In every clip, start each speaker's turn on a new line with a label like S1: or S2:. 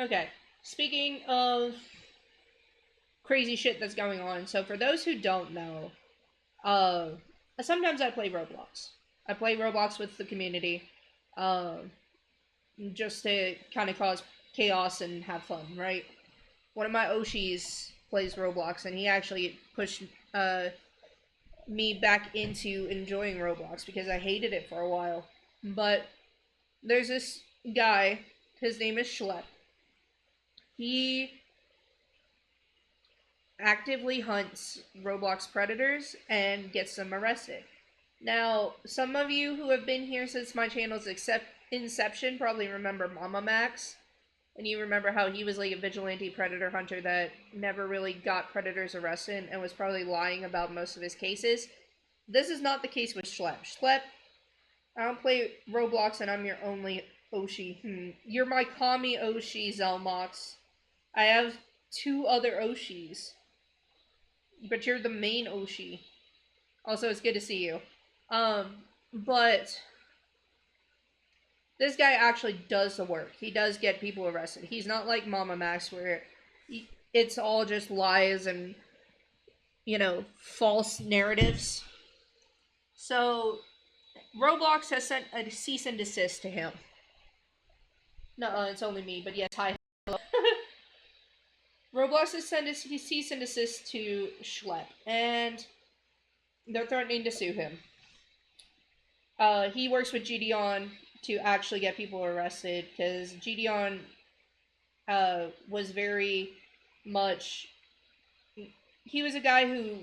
S1: Okay. Speaking of crazy shit that's going on, so for those who don't know, uh, sometimes I play Roblox. I play Roblox with the community, uh, just to kind of cause chaos and have fun, right? One of my Oshis plays Roblox, and he actually pushed uh, me back into enjoying Roblox because I hated it for a while. But there's this guy, his name is Schlep. He actively hunts Roblox predators and gets them arrested. Now, some of you who have been here since my channel's inception probably remember Mama Max, and you remember how he was like a vigilante predator hunter that never really got predators arrested and was probably lying about most of his cases. This is not the case with Schlep. Schlep, I don't play Roblox and I'm your only Oshi. You're my Kami Oshi, Zelmox. I have two other Oshis, but you're the main Oshi. Also, it's good to see you. But this guy actually does the work. He does get people arrested. He's not like Mama Max where it's all just lies and, false narratives. So, Roblox has sent a cease and desist to him. No, it's only me, but yes, hi. Roblox has sent a cease and desist to Schlep, and they're threatening to sue him. He works with GDon to actually get people arrested because GDon was very much. He was a guy who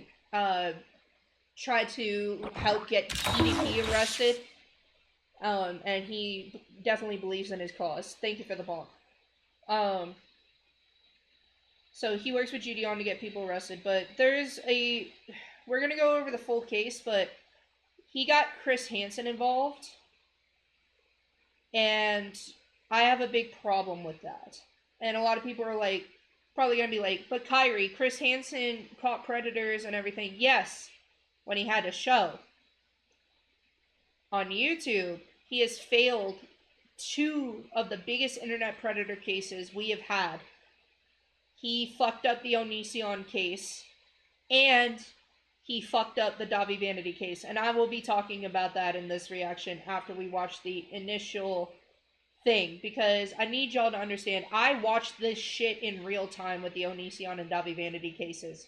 S1: tried to help get PvP arrested, and he definitely believes in his cause. Thank you for the bomb. So he works with GDon to get people arrested, but there's a. We're gonna go over the full case, but he got Chris Hansen involved, and I have a big problem with that. And a lot of people are like, probably gonna be like, but Kyrie, Chris Hansen caught predators and everything. Yes, when he had a show on YouTube, he has failed two of the biggest internet predator cases we have had. He fucked up the Onision case, and he fucked up the Davi Vanity case. And I will be talking about that in this reaction after we watch the initial thing, because I need y'all to understand, I watched this shit in real time with the Onision and Davi Vanity cases.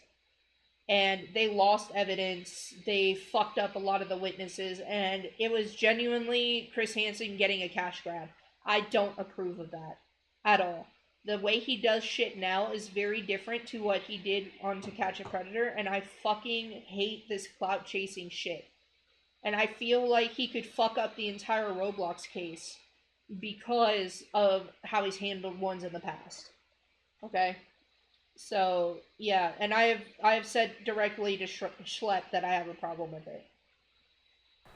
S1: And they lost evidence, they fucked up a lot of the witnesses, and it was genuinely Chris Hansen getting a cash grab. I don't approve of that at all. The way he does shit now is very different to what he did on To Catch a Predator, and I fucking hate this clout chasing shit. And I feel like he could fuck up the entire Roblox case because of how he's handled ones in the past. Okay? So, yeah, and I have said directly to Schlep that I have a problem with it.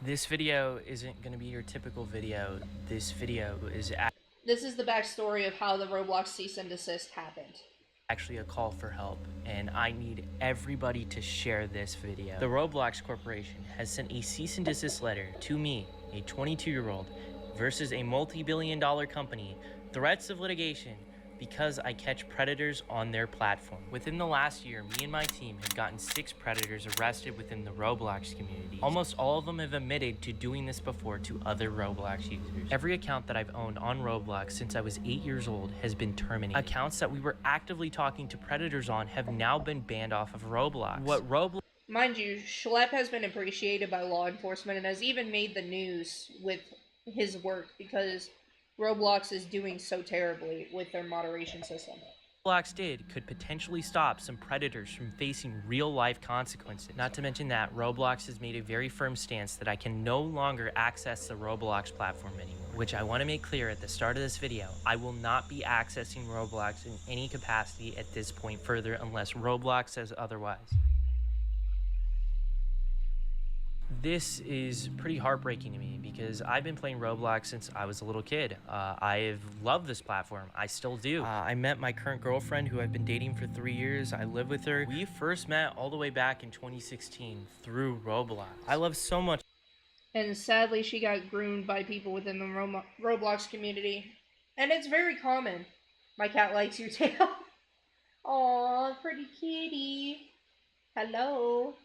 S2: This video isn't going to be your typical video. This video is
S1: This is the backstory of how the Roblox cease and desist happened.
S2: actually a call for help, and I need everybody to share this video. The Roblox Corporation has sent a cease and desist letter to me, a 22-year-old, versus a multi-billion-dollar company, threats of litigation, because I catch predators on their platform. Within the last year, me and my team have gotten 6 predators arrested within the Roblox community. Almost all of them have admitted to doing this before to other Roblox users. Every account that I've owned on Roblox since I was 8 years old has been terminated. Accounts that we were actively talking to predators on have now been banned off of Roblox.
S1: Mind you, Schlep has been appreciated by law enforcement and has even made the news with his work because Roblox is doing so terribly with their moderation system.
S2: Roblox did could potentially stop some predators from facing real-life consequences. Not to mention that Roblox has made a very firm stance that I can no longer access the Roblox platform anymore, which I want to make clear at the start of this video. I will not be accessing Roblox in any capacity at this point further unless Roblox says otherwise. This is pretty heartbreaking to me because I've been playing Roblox since I was a little kid. I've loved this platform. I still do. I met my current girlfriend who I've been dating for 3 years. I live with her. We first met all the way back in 2016 through Roblox. I love so much.
S1: And sadly, she got groomed by people within the Roblox community. And it's very common. My cat likes your tail. Aw, pretty kitty. Hello.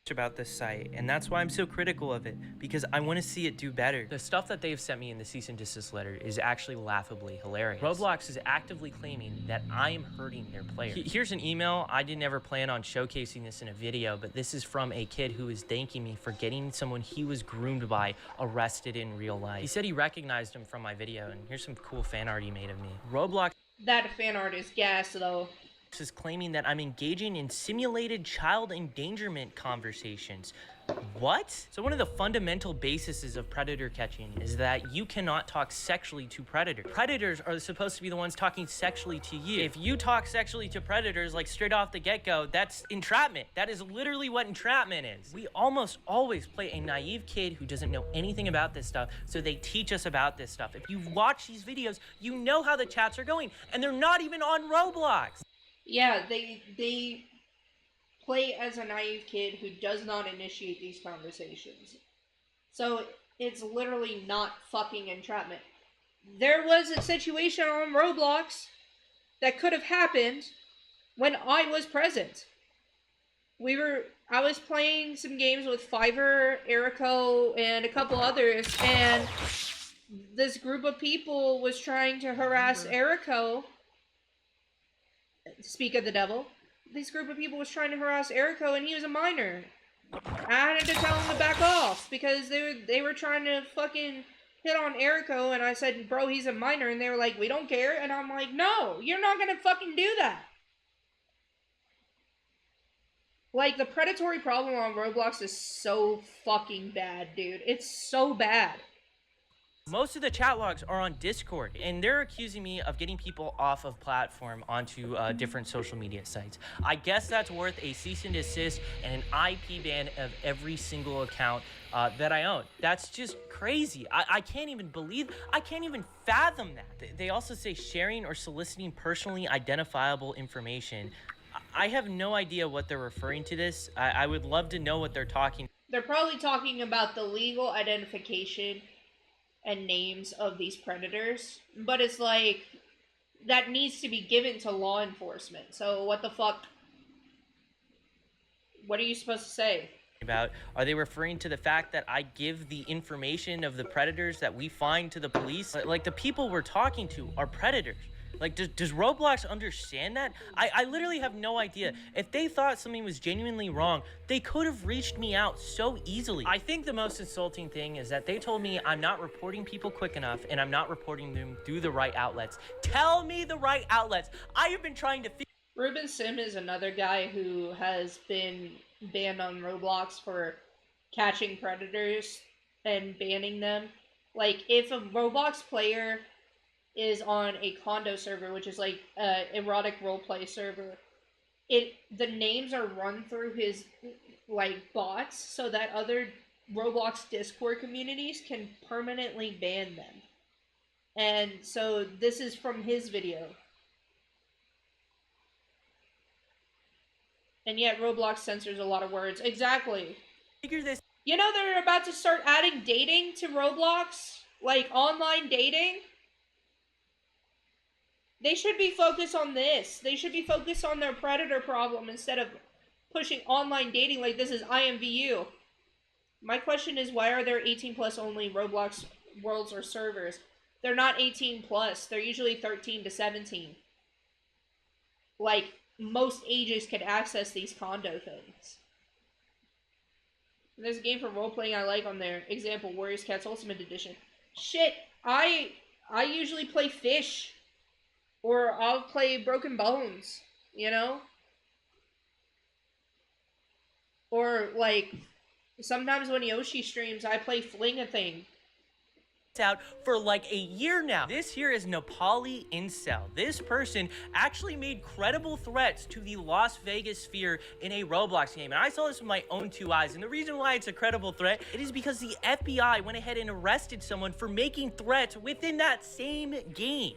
S2: About this site, and that's why I'm so critical of it, because I want to see it do better. The stuff that they've sent me in the cease and desist letter is actually laughably hilarious. Roblox is actively claiming that I am hurting their players. Here's an email. I didn't ever plan on showcasing this in a video, but this is from a kid who is thanking me for getting someone he was groomed by arrested in real life. He said he recognized him from my video, and here's some cool fan art he made of me. Roblox
S1: That fan art is gas, though.
S2: is claiming that I'm engaging in simulated child endangerment conversations. What? So one of the fundamental bases of predator catching is that you cannot talk sexually to predators. Predators are supposed to be the ones talking sexually to you. If you talk sexually to predators, like straight off the get-go, that's entrapment. That is literally what entrapment is. We almost always play a naive kid who doesn't know anything about this stuff, so they teach us about this stuff. If you watch these videos, you know how the chats are going, and they're not even on Roblox.
S1: Yeah, they play as a naive kid who does not initiate these conversations. So it's literally not fucking entrapment. There was a situation on Roblox that could have happened when I was present. I was playing some games with Fiverr, Erico, and a couple others, and this group of people was trying to harass Erico. Speak of the devil. This group of people was trying to harass Erico, and he was a minor. I had to tell him to back off because they were trying to fucking hit on Erico, and I said, bro, he's a minor, and they were like, we don't care, and I'm like, no, you're not gonna fucking do that. Like, the predatory problem on Roblox is so fucking bad, dude. It's so bad.
S2: Most of the chat logs are on Discord, and they're accusing me of getting people off of platform onto different social media sites. I guess that's worth a cease and desist and an IP ban of every single account that I own. That's just crazy. I can't even fathom that. They also say sharing or soliciting personally identifiable information. I have no idea what they're referring to this. I would love to know what they're talking.
S1: They're probably talking about the legal identification and names of these predators, but it's like, that needs to be given to law enforcement. So what the fuck? What are you supposed to say?
S2: About, are they referring to the fact that I give the information of the predators that we find to the police? Like, the people we're talking to are predators. Like, does Roblox understand that? I literally have no idea. If they thought something was genuinely wrong, they could have reached me out so easily. I think the most insulting thing is that they told me I'm not reporting people quick enough and I'm not reporting them through the right outlets. Tell me the right outlets. I have been trying to
S1: Ruben Sim is another guy who has been banned on Roblox for catching predators and banning them. Like, if a Roblox player is on a condo server, which is like erotic roleplay server, the names are run through his like bots so that other Roblox Discord communities can permanently ban them. And so this is from his video. And yet Roblox censors a lot of words. Exactly.
S2: figure this.
S1: You know they're about to start adding dating to Roblox? Like online dating? They should be focused on this. They should be focused on their predator problem instead of pushing online dating like this is IMVU. My question is, why are there 18 plus only Roblox worlds or servers? They're not 18 plus. They're usually 13 to 17. Like, most ages could access these condo things. There's a game for role-playing I like on there. Example, Warriors Cats Ultimate Edition. Shit, I usually play Fish. Or I'll play Broken Bones, you know? Or, like, sometimes when Yoshi streams, I play Fling-a-Thing.
S2: Out for like a year now. This here is Nepali Incel. This person actually made credible threats to the Las Vegas sphere in a Roblox game, and I saw this with my own two eyes. And the reason why it's a credible threat, it is because the FBI went ahead and arrested someone for making threats within that same game.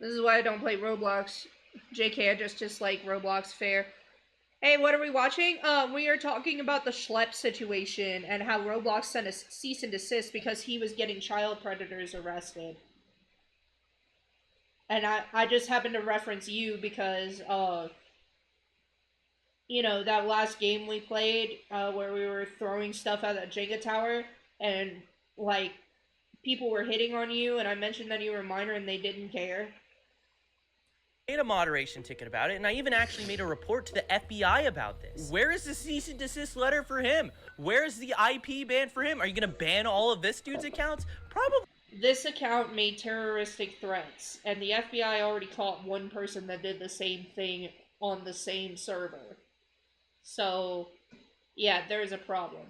S1: This is why I don't play Roblox. JK, I just dislike Roblox fair. Hey, what are we watching? We are talking about the Schlep situation and how Roblox sent a cease and desist because he was getting child predators arrested. And I just happened to reference you because you know, that last game we played where we were throwing stuff at that Jenga tower and like people were hitting on you, and I mentioned that you were a minor and they didn't care.
S2: I made a moderation ticket about it, and I even actually made a report to the FBI about this. Where is the cease and desist letter for him? Where is the IP ban for him? Are you gonna ban all of this dude's accounts? Probably.
S1: This account made terroristic threats, and the FBI already caught one person that did the same thing on the same server. So, yeah, there's a problem.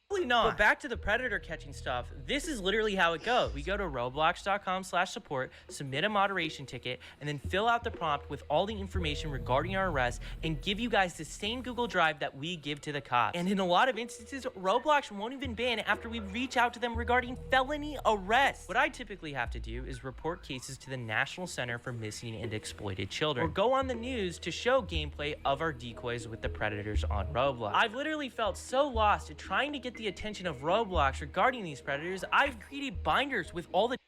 S2: Probably not. But back to the predator catching stuff, this is literally how it goes. We go to roblox.com/support, submit a moderation ticket, and then fill out the prompt with all the information regarding our arrest and give you guys the same Google Drive that we give to the cops. And in a lot of instances, Roblox won't even ban after we reach out to them regarding felony arrests. What I typically have to do is report cases to the National Center for Missing and Exploited Children, or go on the news to show gameplay of our decoys with the predators on Roblox. I've literally felt so lost at trying to get the attention of Roblox regarding these predators. I've created binders with all the...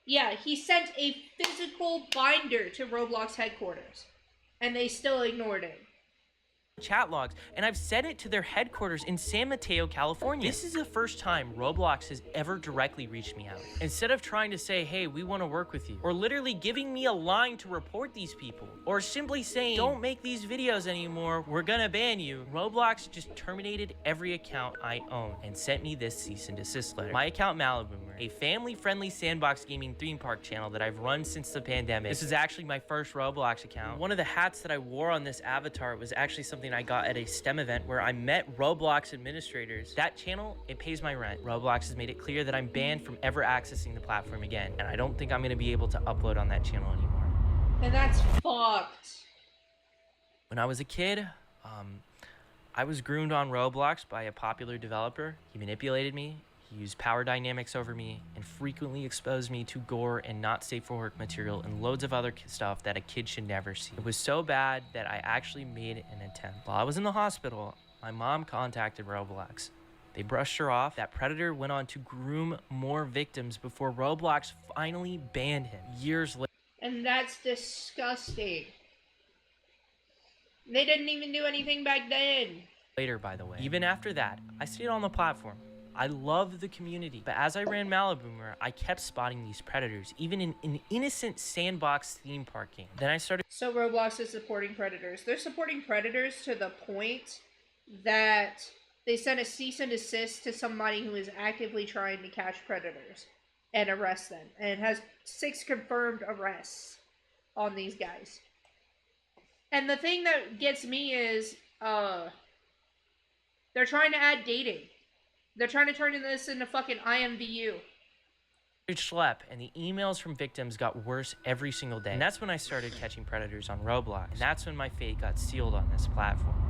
S1: Yeah, he sent a physical binder to Roblox headquarters, and they still ignored it.
S2: chat logs, and I've sent it to their headquarters in San Mateo, California. This is the first time Roblox has ever directly reached me out. Instead of trying to say, hey, we want to work with you, or literally giving me a line to report these people, or simply saying, don't make these videos anymore, we're gonna ban you, Roblox just terminated every account I own and sent me this cease and desist letter. My account Maliboomer, a family-friendly sandbox gaming theme park channel that I've run since the pandemic. This is actually my first Roblox account. One of the hats that I wore on this avatar was actually something I got at a STEM event where I met Roblox administrators. That channel, it pays my rent. Roblox has made it clear that I'm banned from ever accessing the platform again, and I don't think I'm gonna be able to upload on that channel anymore.
S1: And that's fucked.
S2: When I was a kid, I was groomed on Roblox by a popular developer. He manipulated me, he used power dynamics over me, and frequently exposed me to gore and not safe for work material and loads of other stuff that a kid should never see. It was so bad that I actually made an attempt. While I was in the hospital, my mom contacted Roblox. They brushed her off. That predator went on to groom more victims before Roblox finally banned him years later.
S1: And that's disgusting. They didn't even do anything back then.
S2: Later, by the way. Even after that, I stayed on the platform. I loved the community, but as I ran Maliboomer, I kept spotting these predators, even in an innocent sandbox theme park game. Then I started...
S1: So Roblox is supporting predators. They're supporting predators to the point that they sent a cease and desist to somebody who is actively trying to catch predators and arrest them. And it has 6 confirmed arrests on these guys. And the thing that gets me is, they're trying to add dating. They're trying to turn this into fucking IMVU.
S2: Schlep, and the emails from victims got worse every single day. And that's when I started catching predators on Roblox. And that's when my fate got sealed on this platform.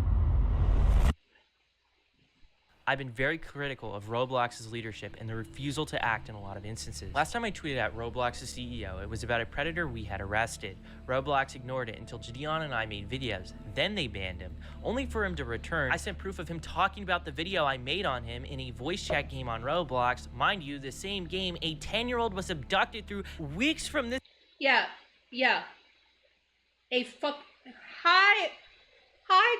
S2: I've been very critical of Roblox's leadership and the refusal to act in a lot of instances. Last time I tweeted at Roblox's CEO, it was about a predator we had arrested. Roblox ignored it until Gideon and I made videos. Then they banned him, only for him to return. I sent proof of him talking about the video I made on him in a voice chat game on Roblox. Mind you, the same game, a 10-year-old was abducted through weeks from this.
S1: Yeah. Hi,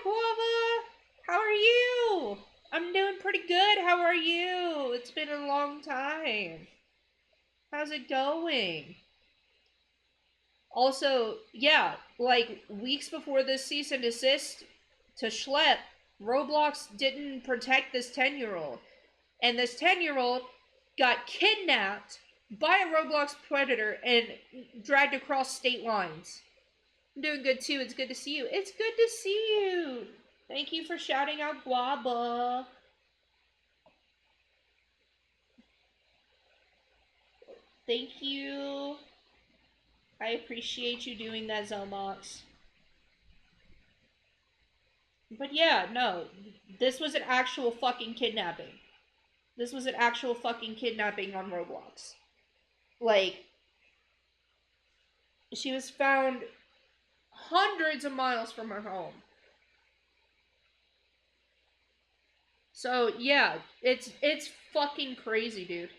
S1: Guava. How are you? I'm doing pretty good. How are you? It's been a long time. How's it going? Also, yeah, like weeks before this cease and desist to Schlep, Roblox didn't protect this 10-year-old. And this 10-year-old got kidnapped by a Roblox predator and dragged across state lines. I'm doing good too. It's good to see you. It's good to see you. Thank you for shouting out Guaba. Thank you. I appreciate you doing that, Zomox. But yeah, no. This was an actual fucking kidnapping. This was an actual fucking kidnapping on Roblox. Like, she was found hundreds of miles from her home. So, yeah, it's fucking crazy, dude.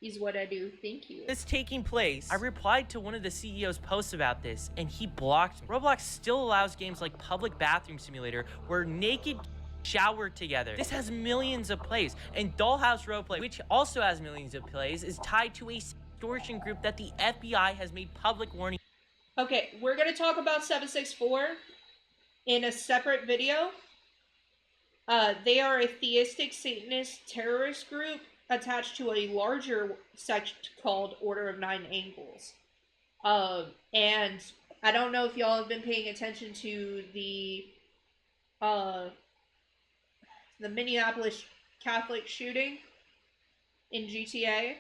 S1: is what I do. Thank you.
S2: This taking place, I replied to one of the CEO's posts about this, and he blocked me. Roblox still allows games like Public Bathroom Simulator, where naked shower together. This has millions of plays, and Dollhouse Roleplay, which also has millions of plays, is tied to a extortion group that the FBI has made public warning.
S1: Okay, we're gonna talk about 764 in a separate video. They are a theistic Satanist terrorist group attached to a larger sect called Order of Nine Angles. And I don't know if y'all have been paying attention to the Minneapolis Catholic shooting in GTA,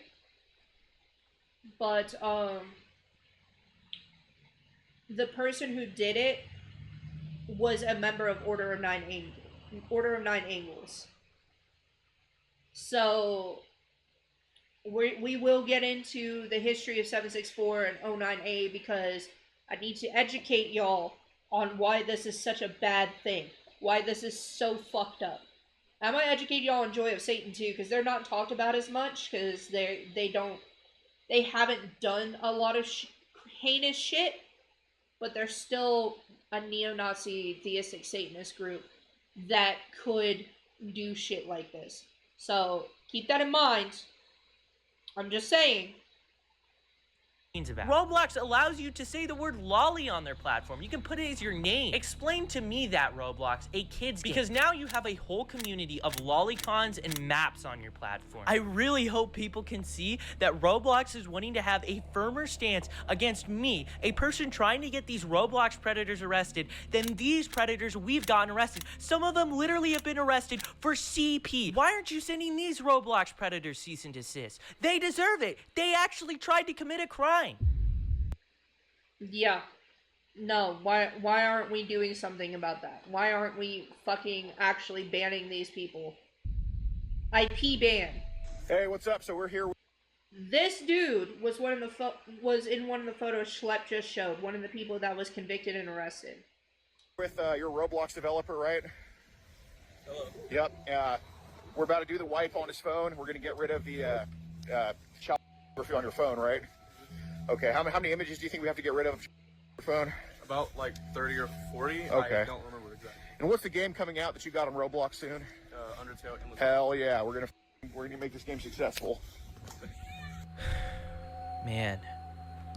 S1: but the person who did it was a member of Order of Nine Angles. So we will get into the history of 764 and 09A because I need to educate y'all on why this is such a bad thing, why this is so fucked up. I might educate y'all on Joy of Satan too, because they're not talked about as much because they haven't done a lot of heinous shit, but they're still a neo-Nazi theistic Satanist group that could do shit like this. So keep that in mind. I'm just saying.
S2: About. Roblox allows you to say the word lolly on their platform. You can put it as your name. Explain to me that, Roblox, a kid's game. Because now you have a whole community of lolicons and maps on your platform. I really hope people can see that Roblox is wanting to have a firmer stance against me, a person trying to get these Roblox predators arrested, than these predators we've gotten arrested. Some of them literally have been arrested for CP. Why aren't you sending these Roblox predators cease and desist? They deserve it. They actually tried to commit a crime.
S1: Yeah. No, why aren't we doing something about that? Why aren't we fucking actually banning these people? IP ban.
S3: Hey, what's up? So we're here.
S1: This dude was was in one of the photos Schlep just showed. One of the people that was convicted and arrested.
S3: With your Roblox developer, right?
S4: Hello.
S3: Yep. We're about to do the wipe on his phone. We're going to get rid of the child pornography on your phone, right? Okay. How many images do you think we have to get rid of on your phone?
S4: About like 30 or 40.
S3: Okay.
S4: I don't remember exactly.
S3: And what's the game coming out that you got on Roblox soon?
S4: Undertale.
S3: Hell yeah, we're gonna make this game successful.
S2: Man,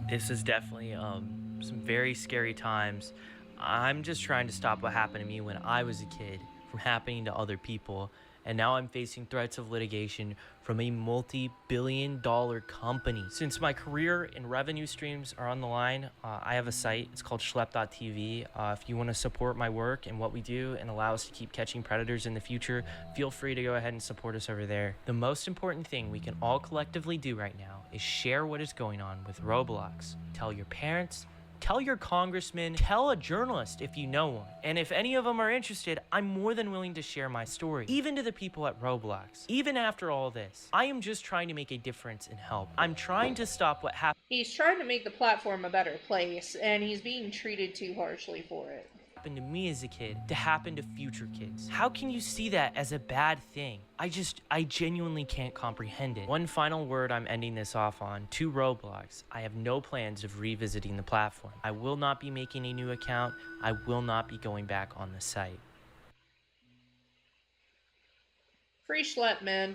S2: this is definitely some very scary times. I'm just trying to stop what happened to me when I was a kid from happening to other people, and now I'm facing threats of litigation from a multi-billion-dollar company. Since my career and revenue streams are on the line, I have a site. It's called Schlep.tv. If you want to support my work and what we do and allow us to keep catching predators in the future, feel free to go ahead and support us over there. The most important thing we can all collectively do right now is share what is going on with Roblox. Tell your parents, tell your congressman, tell a journalist if you know one. And if any of them are interested, I'm more than willing to share my story, even to the people at Roblox. Even after all this, I am just trying to make a difference and help. I'm trying to stop what happened.
S1: He's trying to make the platform a better place, and he's being treated too harshly for it.
S2: To me as a kid to happen to future kids. How can you see that as a bad thing? I genuinely can't comprehend it. One final word I'm ending this off on to Roblox. I have no plans of revisiting the platform. I will not be making a new account. I will not be going back on the site.
S1: Free Schlep, man.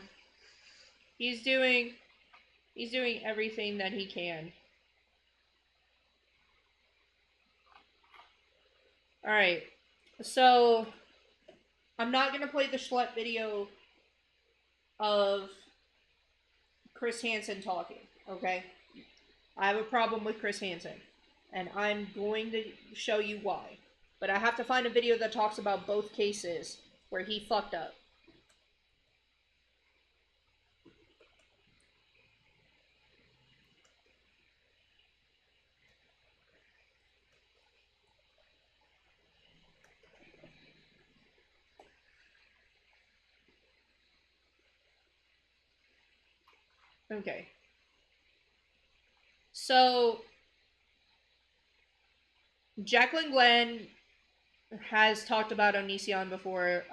S1: He's doing everything that he can. Alright, so I'm not going to play the Schlep video of Chris Hansen talking, okay? I have a problem with Chris Hansen, and I'm going to show you why. But I have to find a video that talks about both cases where he fucked up. Okay. So, Jacqueline Glenn has talked about Onision before.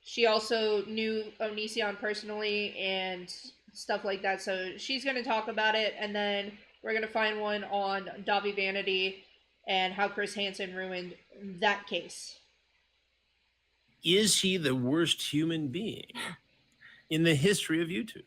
S1: She also knew Onision personally and stuff like that. So she's going to talk about it, and then we're going to find one on Davi Vanity and how Chris Hansen ruined that case.
S5: Is he the worst human being in the history of YouTube?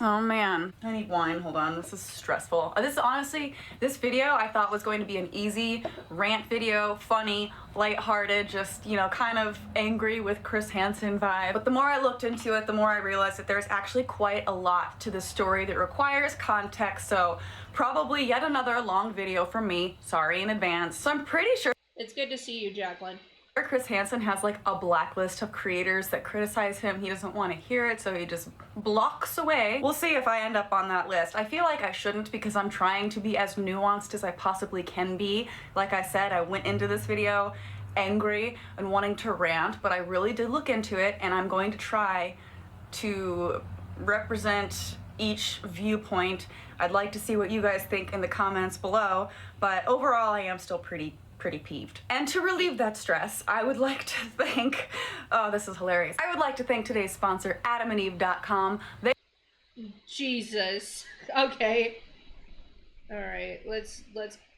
S6: Oh man, I need wine. Hold on, this is stressful. This video I thought was going to be an easy rant video, funny, lighthearted, just, you know, kind of angry with Chris Hansen vibe. But the more I looked into it, the more I realized that there's actually quite a lot to the story that requires context, so probably yet another long video from me. Sorry in advance. So I'm pretty sure
S1: it's good to see you, Jacqueline.
S6: Chris Hansen has like a blacklist of creators that criticize him. He doesn't want to hear it, so he just blocks away. We'll see if I end up on that list. I feel like I shouldn't because I'm trying to be as nuanced as I possibly can be. Like I said, I went into this video angry and wanting to rant, but I really did look into it, and I'm going to try to represent each viewpoint. I'd like to see what you guys think in the comments below, but overall I am still pretty peeved. And to relieve that stress, I would like to thank, oh, this is hilarious. I would like to thank today's sponsor, adamandeve.com.
S1: Jesus. Okay. All right, let's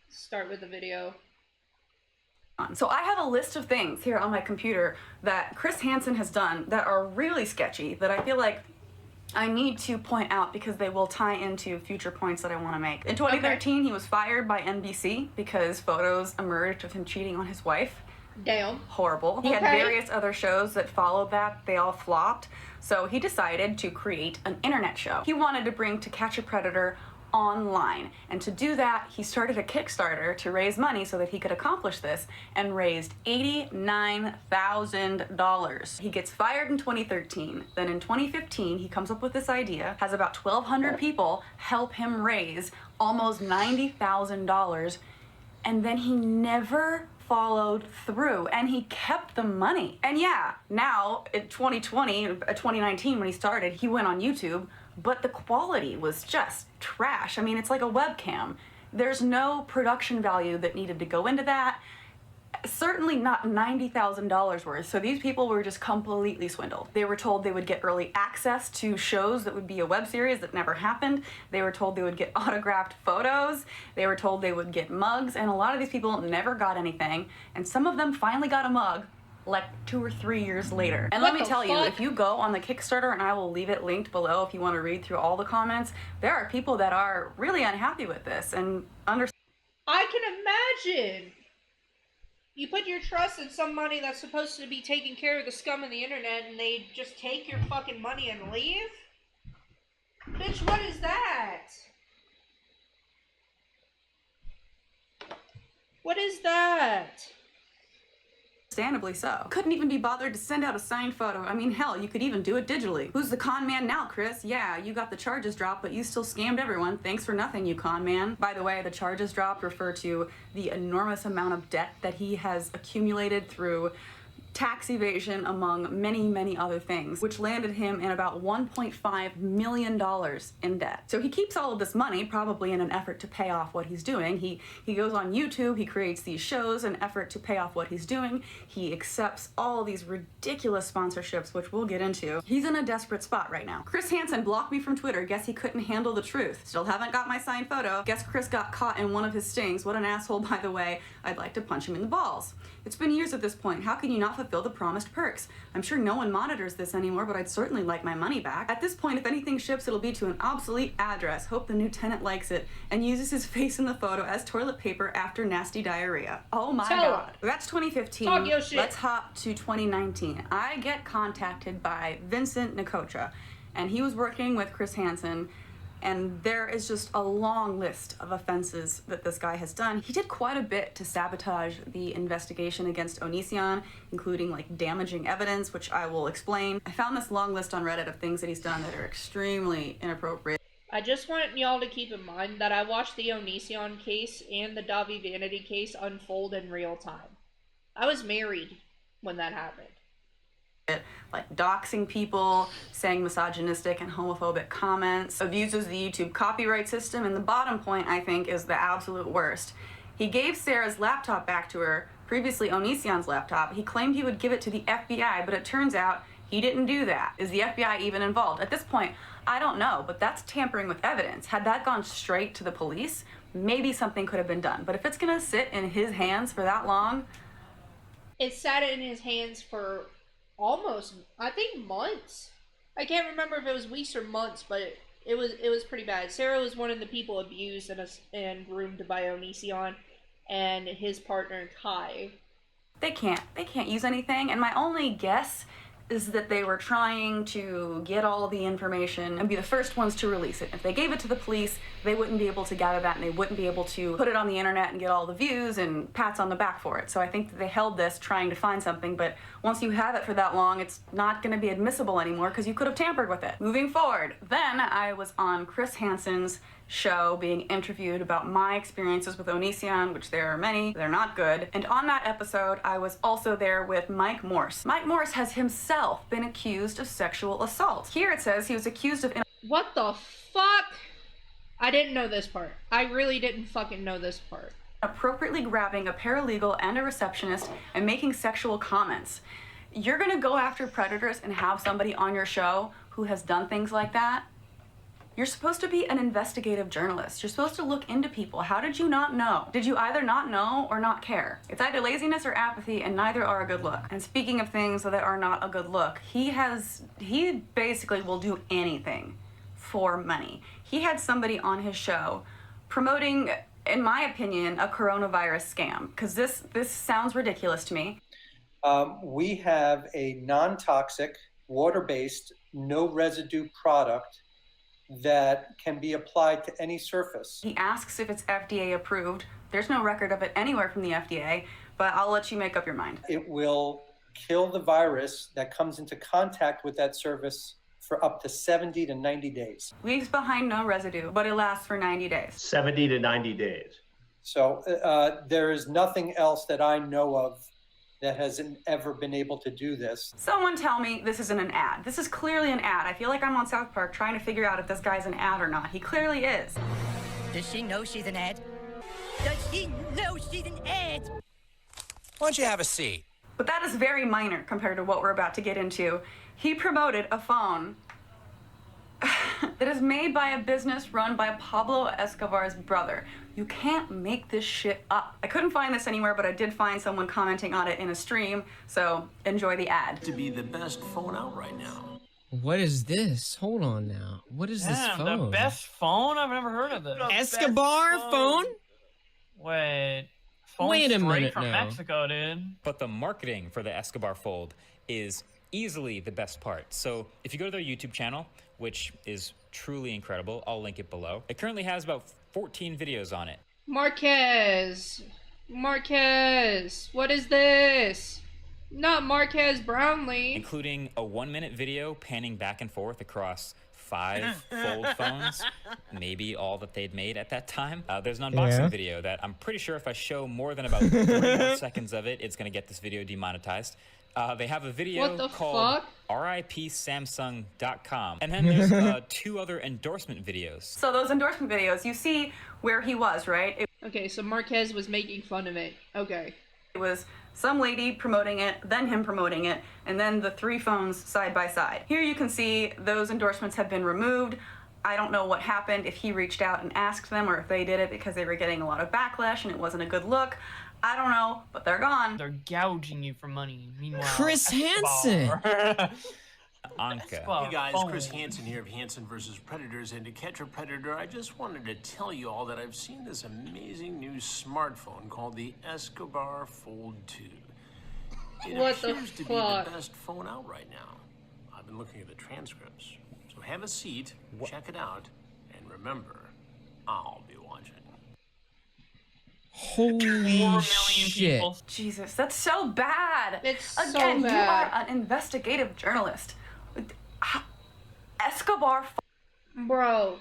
S1: start with the video.
S6: So I have a list of things here on my computer that Chris Hansen has done that are really sketchy, that I feel like I need to point out because they will tie into future points that I want to make. In 2013, He was fired by NBC because photos emerged of him cheating on his wife.
S1: Damn.
S6: Horrible. He had various other shows that followed that. They all flopped. So he decided to create an internet show. He wanted to bring To Catch a Predator online, and to do that he started a Kickstarter to raise money so that he could accomplish this, and raised $89,000. He gets fired in 2013. Then in 2015 he comes up with this idea, has about 1,200 people help him raise almost $90,000, and then he never followed through, and he kept the money. And yeah, now in 2019 when he started, he went on YouTube, but the quality was just trash. I mean, it's like a webcam. There's no production value that needed to go into that. Certainly not $90,000 worth. So these people were just completely swindled. They were told they would get early access to shows that would be a web series that never happened. They were told they would get autographed photos. They were told they would get mugs, and a lot of these people never got anything. And some of them finally got a mug like 2 or 3 years later. And let me tell you, if you go on the Kickstarter, and I will leave it linked below if you want to read through all the comments, there are people that are really unhappy with this and
S1: I can imagine. You put your trust in somebody that's supposed to be taking care of the scum of the internet, and they just take your fucking money and leave? Bitch, what is that? What is that?
S6: Understandably so. Couldn't even be bothered to send out a signed photo. I mean, hell, you could even do it digitally. Who's the con man now, Chris? Yeah, you got the charges dropped, but you still scammed everyone. Thanks for nothing, you con man. By the way, the charges dropped refer to the enormous amount of debt that he has accumulated through tax evasion, among many other things, which landed him in about $1.5 million in debt. So he keeps all of this money, probably in an effort to pay off what he's doing. He goes on YouTube, he creates these shows in an effort to pay off what he's doing. He accepts all these ridiculous sponsorships, which we'll get into. He's in a desperate spot right now. Chris Hansen blocked me from Twitter. Guess he couldn't handle the truth. Still haven't got my signed photo. Guess Chris got caught in one of his stings. What an asshole, by the way. I'd like to punch him in the balls. It's been years at this point. How can you not fulfill the promised perks? I'm sure no one monitors this anymore, but I'd certainly like my money back. At this point, if anything ships, it'll be to an obsolete address. Hope the new tenant likes it and uses his face in the photo as toilet paper after nasty diarrhea. Oh my God. That's 2015.
S1: Talk your shit.
S6: Let's hop to 2019. I get contacted by Vincent Nicotra, and he was working with Chris Hansen, and there is just a long list of offenses that this guy has done. He did quite a bit to sabotage the investigation against Onision, including like damaging evidence, which I will explain. I found this long list on Reddit of things that he's done that are extremely inappropriate.
S1: I just want y'all to keep in mind that I watched the Onision case and the Davi Vanity case unfold in real time. I was married when that happened.
S6: Like doxing people, saying misogynistic and homophobic comments, abuses the YouTube copyright system, and the bottom point, I think, is the absolute worst. He gave Sarah's laptop back to her, previously Onision's laptop. He claimed he would give it to the FBI, but it turns out he didn't do that. Is the FBI even involved? At this point, I don't know, but that's tampering with evidence. Had that gone straight to the police, maybe something could have been done. But if it's gonna sit in his hands for that long...
S1: It sat in his hands for almost, I think, months. I can't remember if it was weeks or months, but it was pretty bad. Sarah was one of the people abused and groomed by Onision and his partner Kai.
S6: They can't use anything, and my only guess is that they were trying to get all the information and be the first ones to release it. If they gave it to the police, they wouldn't be able to gather that, and they wouldn't be able to put it on the internet and get all the views and pats on the back for it. So I think that they held this trying to find something, but once you have it for that long, it's not going to be admissible anymore because you could have tampered with it. Moving forward, then I was on Chris Hansen's show being interviewed about my experiences with Onision, which there are many. They're not good. And on that episode, I was also there with Mike Morse. Mike Morse has himself been accused of sexual assault. Here it says he was accused of...
S1: What the fuck? I didn't know this part. I really didn't fucking know this part.
S6: Appropriately grabbing a paralegal and a receptionist and making sexual comments. You're gonna go after predators and have somebody on your show who has done things like that? You're supposed to be an investigative journalist. You're supposed to look into people. How did you not know? Did you either not know or not care? It's either laziness or apathy, and neither are a good look. And speaking of things that are not a good look, he basically will do anything for money. He had somebody on his show promoting, in my opinion, a coronavirus scam, because this sounds ridiculous to me.
S7: We have a non-toxic, water-based, no residue product that can be applied to any surface.
S6: He asks if it's FDA approved. There's no record of it anywhere from the FDA, but I'll let you make up your mind.
S7: It will kill the virus that comes into contact with that surface for up to 70 to 90 days.
S6: Leaves behind no residue, but it lasts for 90 days.
S8: 70 to 90 days.
S7: So there is nothing else that I know of that hasn't ever been able to do this.
S6: Someone tell me this isn't an ad. This is clearly an ad. I feel like I'm on South Park trying to figure out if this guy's an ad or not. He clearly is.
S9: Does she know she's an ad? Does she know she's an ad?
S10: Why don't you have a seat?
S6: But that is very minor compared to what we're about to get into. He promoted a phone that is made by a business run by Pablo Escobar's brother. You can't make this shit up. I couldn't find this anywhere, but I did find someone commenting on it in a stream, so enjoy the ad.
S5: To be the best phone out right now.
S11: What is this? Hold on now. What is this phone?
S12: The best phone? I've never heard of this.
S11: Escobar phone?
S12: Wait.
S11: Wait a minute
S12: from
S11: now.
S12: Mexico, dude.
S13: But the marketing for the Escobar Fold is easily the best part. So if you go to their YouTube channel, which is truly incredible, I'll link it below. It currently has about 14 videos on it.
S1: Marquez, what is this? Not Marquez Brownlee.
S13: Including a 1-minute video panning back and forth across 5 fold phones, maybe all that they'd made at that time. There's an unboxing video that I'm pretty sure if I show more than about 3 more seconds of it, it's gonna get this video demonetized. They have a video called RIPSamsung.com. And then there's 2 other endorsement videos.
S6: So those endorsement videos, you see where he was, right?
S1: Okay, so Marquez was making fun of it. Okay.
S6: It was some lady promoting it, then him promoting it, and then the 3 phones side by side. Here you can see those endorsements have been removed. I don't know what happened, if he reached out and asked them, or if they did it because they were getting a lot of backlash and it wasn't a good look. I don't know, but they're gone.
S12: They're gouging you for money. Meanwhile,
S11: Chris Hansen!
S13: Anka.
S5: Hey guys, Chris Hansen here of Hansen vs. Predators, and to catch a predator, I just wanted to tell you all that I've seen this amazing new smartphone called the Escobar Fold 2. It appears to be the best phone out right now. I've been looking at the transcripts, so have a seat, check it out, and remember, I'll be watching.
S11: Holy shit.
S12: People.
S6: Jesus, that's so bad.
S1: It's
S6: Again,
S1: so bad.
S6: You are an investigative journalist. Escobar.
S1: Bro,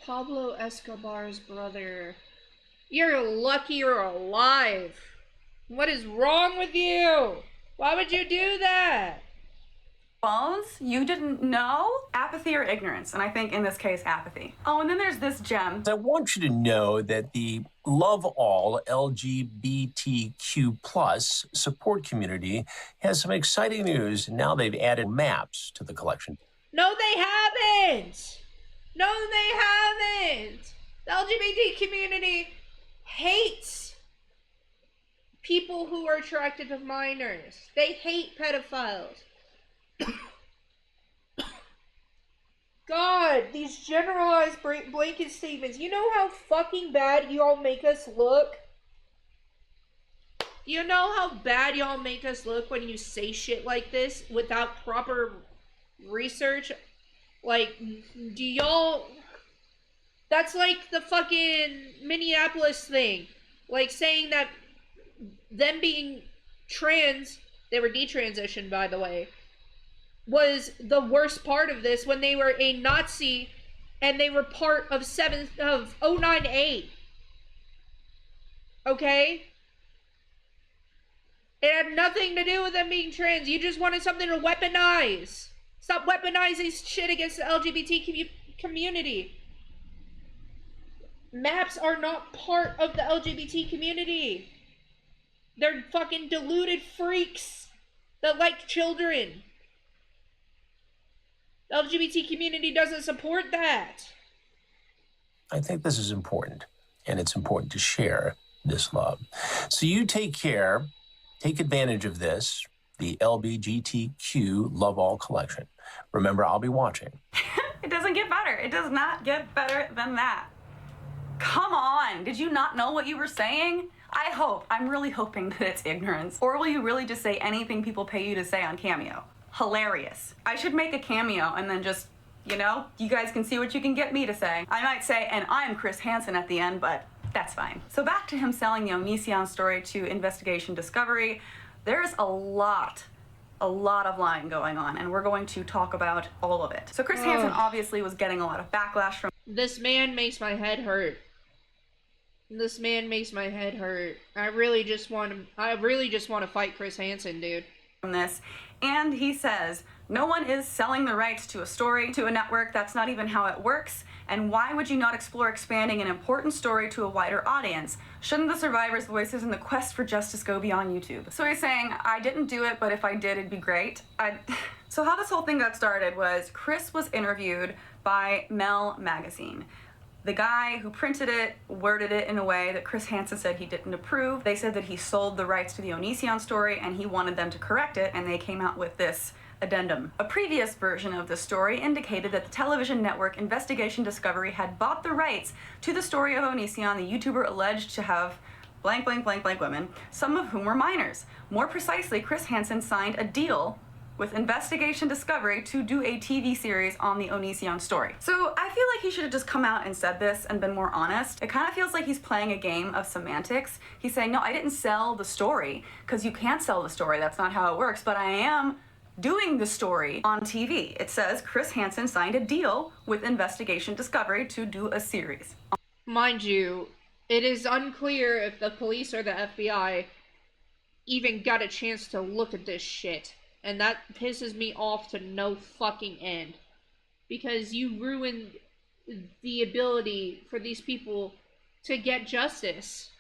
S1: Pablo Escobar's brother. You're lucky you're alive. What is wrong with you? Why would you do that?
S6: Phones? You didn't know? Apathy or ignorance, and I think in this case, apathy. Oh, and then there's this gem.
S5: I want you to know that the Love All LGBTQ plus support community has some exciting news. Now they've added maps to the collection.
S1: No, they haven't. No, they haven't. The LGBT community hates people who are attracted to minors. They hate pedophiles. God, these generalized blanket statements. You know how fucking bad y'all make us look? You know how bad y'all make us look when you say shit like this without proper research? Like, do y'all... That's like the fucking Minneapolis thing. Like saying that them being trans, they were detransitioned, by the way, was the worst part of this when they were a Nazi and they were part of 098. Okay? It had nothing to do with them being trans. You just wanted something to weaponize. Stop weaponizing shit against the LGBT community. Maps are not part of the LGBT community. They're fucking deluded freaks that like children. The LGBT community doesn't support that.
S5: I think this is important, and it's important to share this love. So you take advantage of this, the LBGTQ Love All collection. Remember, I'll be watching.
S6: It doesn't get better. It does not get better than that. Come on, did you not know what you were saying? I'm really hoping that it's ignorance. Or will you really just say anything people pay you to say on Cameo? Hilarious. I should make a cameo and then just, you guys can see what you can get me to say. I might say, and I'm Chris Hansen at the end, but that's fine. So back to him selling the Onision story to Investigation Discovery. There's a lot of lying going on, and we're going to talk about all of it. So Chris Hansen obviously was getting a lot of backlash from...
S1: This man makes my head hurt. This man makes my head hurt. I really just want to fight Chris Hansen, dude.
S6: From this, and he says, no one is selling the rights to a story to a network. That's not even how it works. And why would you not explore expanding an important story to a wider audience? Shouldn't the survivors' voices in the quest for justice go beyond YouTube? So he's saying, I didn't do it, but if I did, it'd be great. So how this whole thing got started was Chris was interviewed by Mel Magazine. The guy who printed it worded it in a way that Chris Hansen said he didn't approve. They said that he sold the rights to the Onision story and he wanted them to correct it, and they came out with this addendum. A previous version of the story indicated that the television network Investigation Discovery had bought the rights to the story of Onision, the YouTuber alleged to have blank, blank, blank, blank women, some of whom were minors. More precisely, Chris Hansen signed a deal with Investigation Discovery to do a TV series on the Onision story. So I feel like he should have just come out and said this and been more honest. It kind of feels like he's playing a game of semantics. He's saying, no, I didn't sell the story, because you can't sell the story. That's not how it works. But I am doing the story on TV. It says Chris Hansen signed a deal with Investigation Discovery to do a series.
S1: Mind you, it is unclear if the police or the FBI even got a chance to look at this shit. And that pisses me off to no fucking end. Because you ruined the ability for these people to get justice.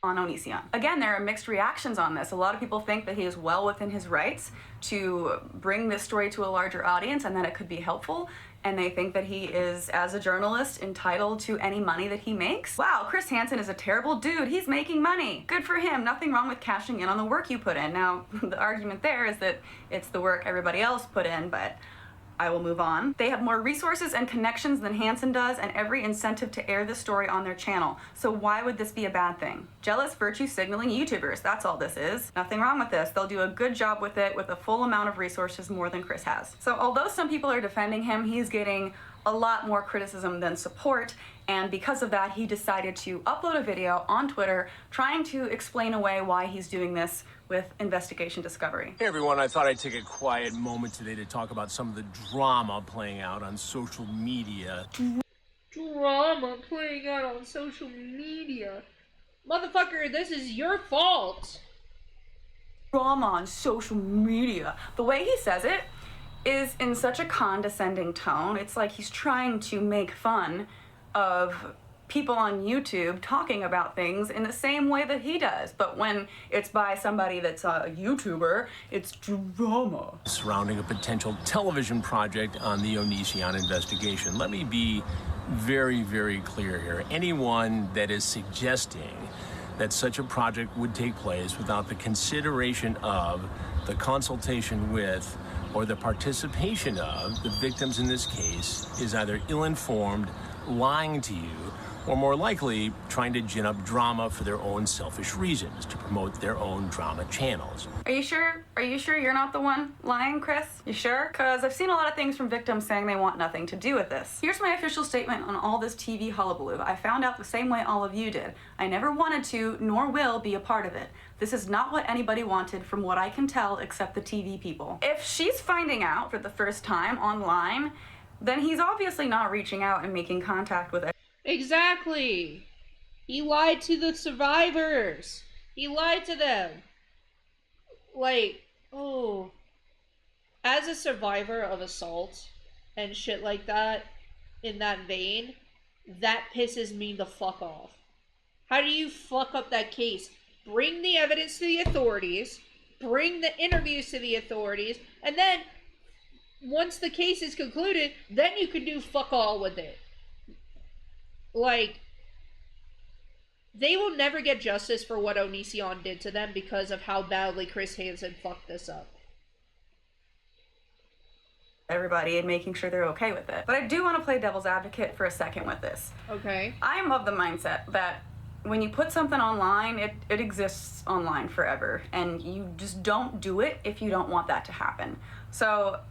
S6: On Onision. Again, there are mixed reactions on this. A lot of people think that he is well within his rights to bring this story to a larger audience and that it could be helpful. And they think that he is, as a journalist, entitled to any money that he makes. Wow, Chris Hansen is a terrible dude. He's making money. Good for him. Nothing wrong with cashing in on the work you put in. Now, the argument there is that it's the work everybody else put in, but I will move on. They have more resources and connections than Hansen does, and every incentive to air this story on their channel. So why would this be a bad thing? Jealous virtue signaling YouTubers, that's all this is. Nothing wrong with this. They'll do a good job with it with a full amount of resources, more than Chris has. So although some people are defending him, he's getting a lot more criticism than support, and because of that, he decided to upload a video on Twitter trying to explain away why he's doing this with Investigation Discovery.
S5: Hey everyone, I thought I'd take a quiet moment today to talk about some of the drama playing out on social media.
S1: Drama playing out on social media? Motherfucker, this is your fault.
S6: Drama on social media. The way he says it is in such a condescending tone. It's like he's trying to make fun of people on YouTube talking about things in the same way that he does. But when it's by somebody that's a YouTuber, it's drama.
S5: Surrounding a potential television project on the Onision investigation. Let me be very, very clear here. Anyone that is suggesting that such a project would take place without the consideration of, the consultation with, or the participation of the victims in this case is either ill-informed, lying to you, or more likely trying to gin up drama for their own selfish reasons, to promote their own drama channels.
S6: Are you sure? Are you sure you're not the one lying, Chris? You sure? Because I've seen a lot of things from victims saying they want nothing to do with this. Here's my official statement on all this TV hullabaloo. I found out the same way all of you did. I never wanted to, nor will, be a part of it. This is not what anybody wanted from what I can tell except the TV people. If she's finding out for the first time online, then he's obviously not reaching out and making contact with it.
S1: Exactly. He lied to the survivors. He lied to them. Like, oh. As a survivor of assault and shit like that, in that vein, that pisses me the fuck off. How do you fuck up that case? Bring the evidence to the authorities, bring the interviews to the authorities, and then, once the case is concluded, then you can do fuck all with it. Like, they will never get justice for what Onision did to them because of how badly Chris Hansen fucked this up.
S6: Everybody and making sure they're okay with it. But I do want to play devil's advocate for a second with this.
S1: Okay.
S6: I am of the mindset that when you put something online, it exists online forever, and you just don't do it if you don't want that to happen. So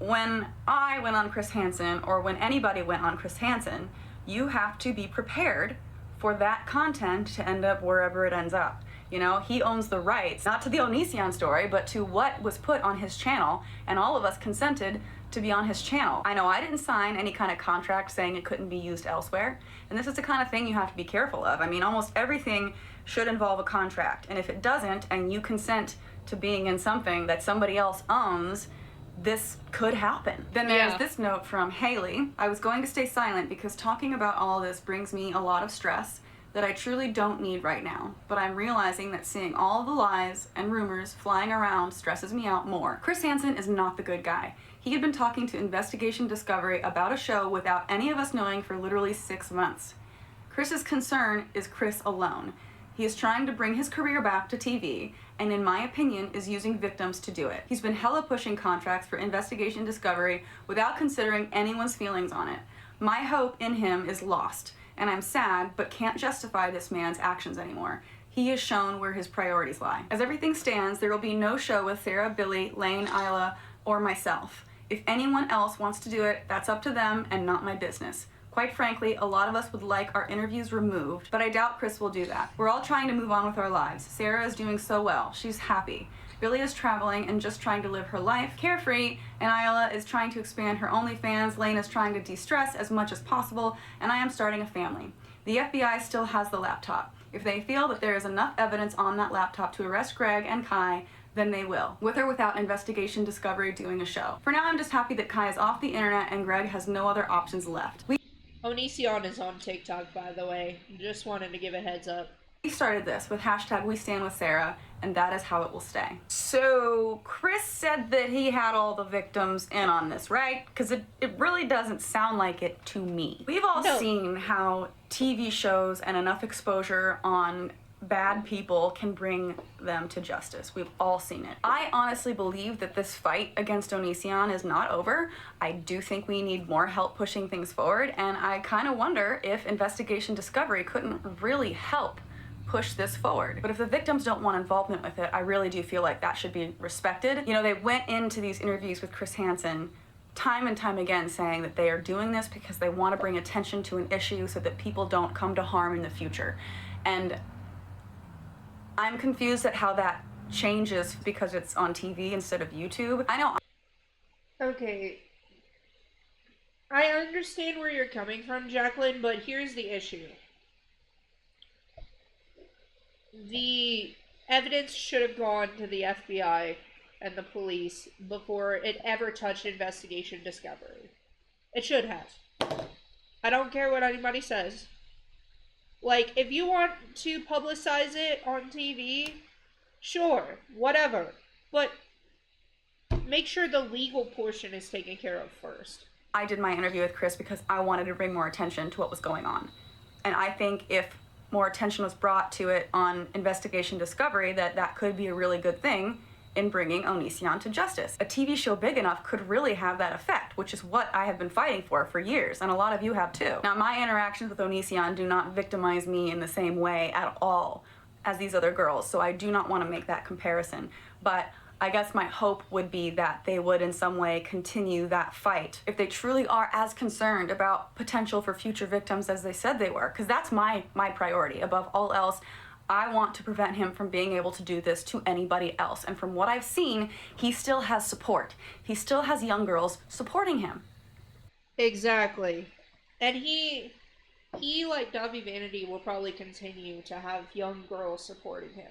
S6: when I went on Chris Hansen, or when anybody went on Chris Hansen, you have to be prepared for that content to end up wherever it ends up. You know, he owns the rights, not to the Onision story, but to what was put on his channel, and all of us consented to be on his channel. I know I didn't sign any kind of contract saying it couldn't be used elsewhere, and this is the kind of thing you have to be careful of. I mean, almost everything should involve a contract, and if it doesn't, and you consent to being in something that somebody else owns, this could happen. Then there's this note from Haley. I was going to stay silent because talking about all this brings me a lot of stress that I truly don't need right now, but I'm realizing that seeing all the lies and rumors flying around stresses me out more. Chris Hansen is not the good guy. He had been talking to Investigation Discovery about a show without any of us knowing for literally 6 months. Chris's concern is Chris alone. He is trying to bring his career back to TV, and in my opinion, is using victims to do it. He's been hella pushing contracts for Investigation Discovery without considering anyone's feelings on it. My hope in him is lost, and I'm sad, but can't justify this man's actions anymore. He has shown where his priorities lie. As everything stands, there will be no show with Sarah, Billy, Lane, Isla, or myself. If anyone else wants to do it, that's up to them and not my business. Quite frankly, a lot of us would like our interviews removed, but I doubt Chris will do that. We're all trying to move on with our lives. Sarah is doing so well. She's happy. Billy is traveling and just trying to live her life carefree, and Isla is trying to expand her OnlyFans. Lane is trying to de-stress as much as possible, and I am starting a family. The FBI still has the laptop. If they feel that there is enough evidence on that laptop to arrest Greg and Kai, then they will, with or without Investigation Discovery doing a show. For now, I'm just happy that Kai is off the internet and Greg has no other options left.
S1: Onision is on TikTok, by the way. Just wanted to give a heads up.
S6: We started this with #WeStandWithSarah, and that is how it will stay. So Chris said that he had all the victims in on this, right? Because it really doesn't sound like it to me. We've all seen how TV shows and enough exposure on bad people can bring them to justice. We've all seen it. I honestly believe that this fight against Onision is not over. I do think we need more help pushing things forward, and I kind of wonder if Investigation Discovery couldn't really help push this forward. But if the victims don't want involvement with it, I really do feel like that should be respected. You know, they went into these interviews with Chris Hansen time and time again saying that they are doing this because they want to bring attention to an issue so that people don't come to harm in the future. And I'm confused at how that changes because it's on TV instead of YouTube. I know.
S1: Okay. I understand where you're coming from, Jacqueline, but here's the issue. The evidence should have gone to the FBI and the police before it ever touched Investigation Discovery. It should have. I don't care what anybody says. Like, if you want to publicize it on TV, sure, whatever. But make sure the legal portion is taken care of first.
S6: I did my interview with Chris because I wanted to bring more attention to what was going on. And I think if more attention was brought to it on Investigation Discovery, that could be a really good thing in bringing Onision to justice. A TV show big enough could really have that effect, which is what I have been fighting for years, and a lot of you have too. Now, my interactions with Onision do not victimize me in the same way at all as these other girls, so I do not want to make that comparison. But I guess my hope would be that they would in some way continue that fight if they truly are as concerned about potential for future victims as they said they were, because that's my priority. Above all else, I want to prevent him from being able to do this to anybody else. And from what I've seen, he still has support. He still has young girls supporting him.
S1: Exactly. And he like Davi Vanity, will probably continue to have young girls supporting him.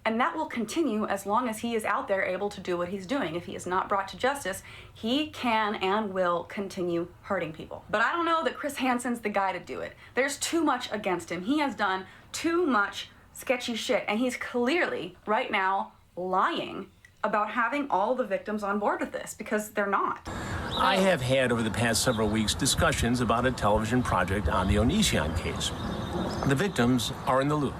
S6: And that will continue as long as he is out there able to do what he's doing. If he is not brought to justice, he can and will continue hurting people. But I don't know that Chris Hansen's the guy to do it. There's too much against him. He has done too much sketchy shit, and he's clearly, right now, lying about having all the victims on board with this, because they're not.
S5: I have had over the past several weeks discussions about a television project on the Onision case. The victims are in the loop.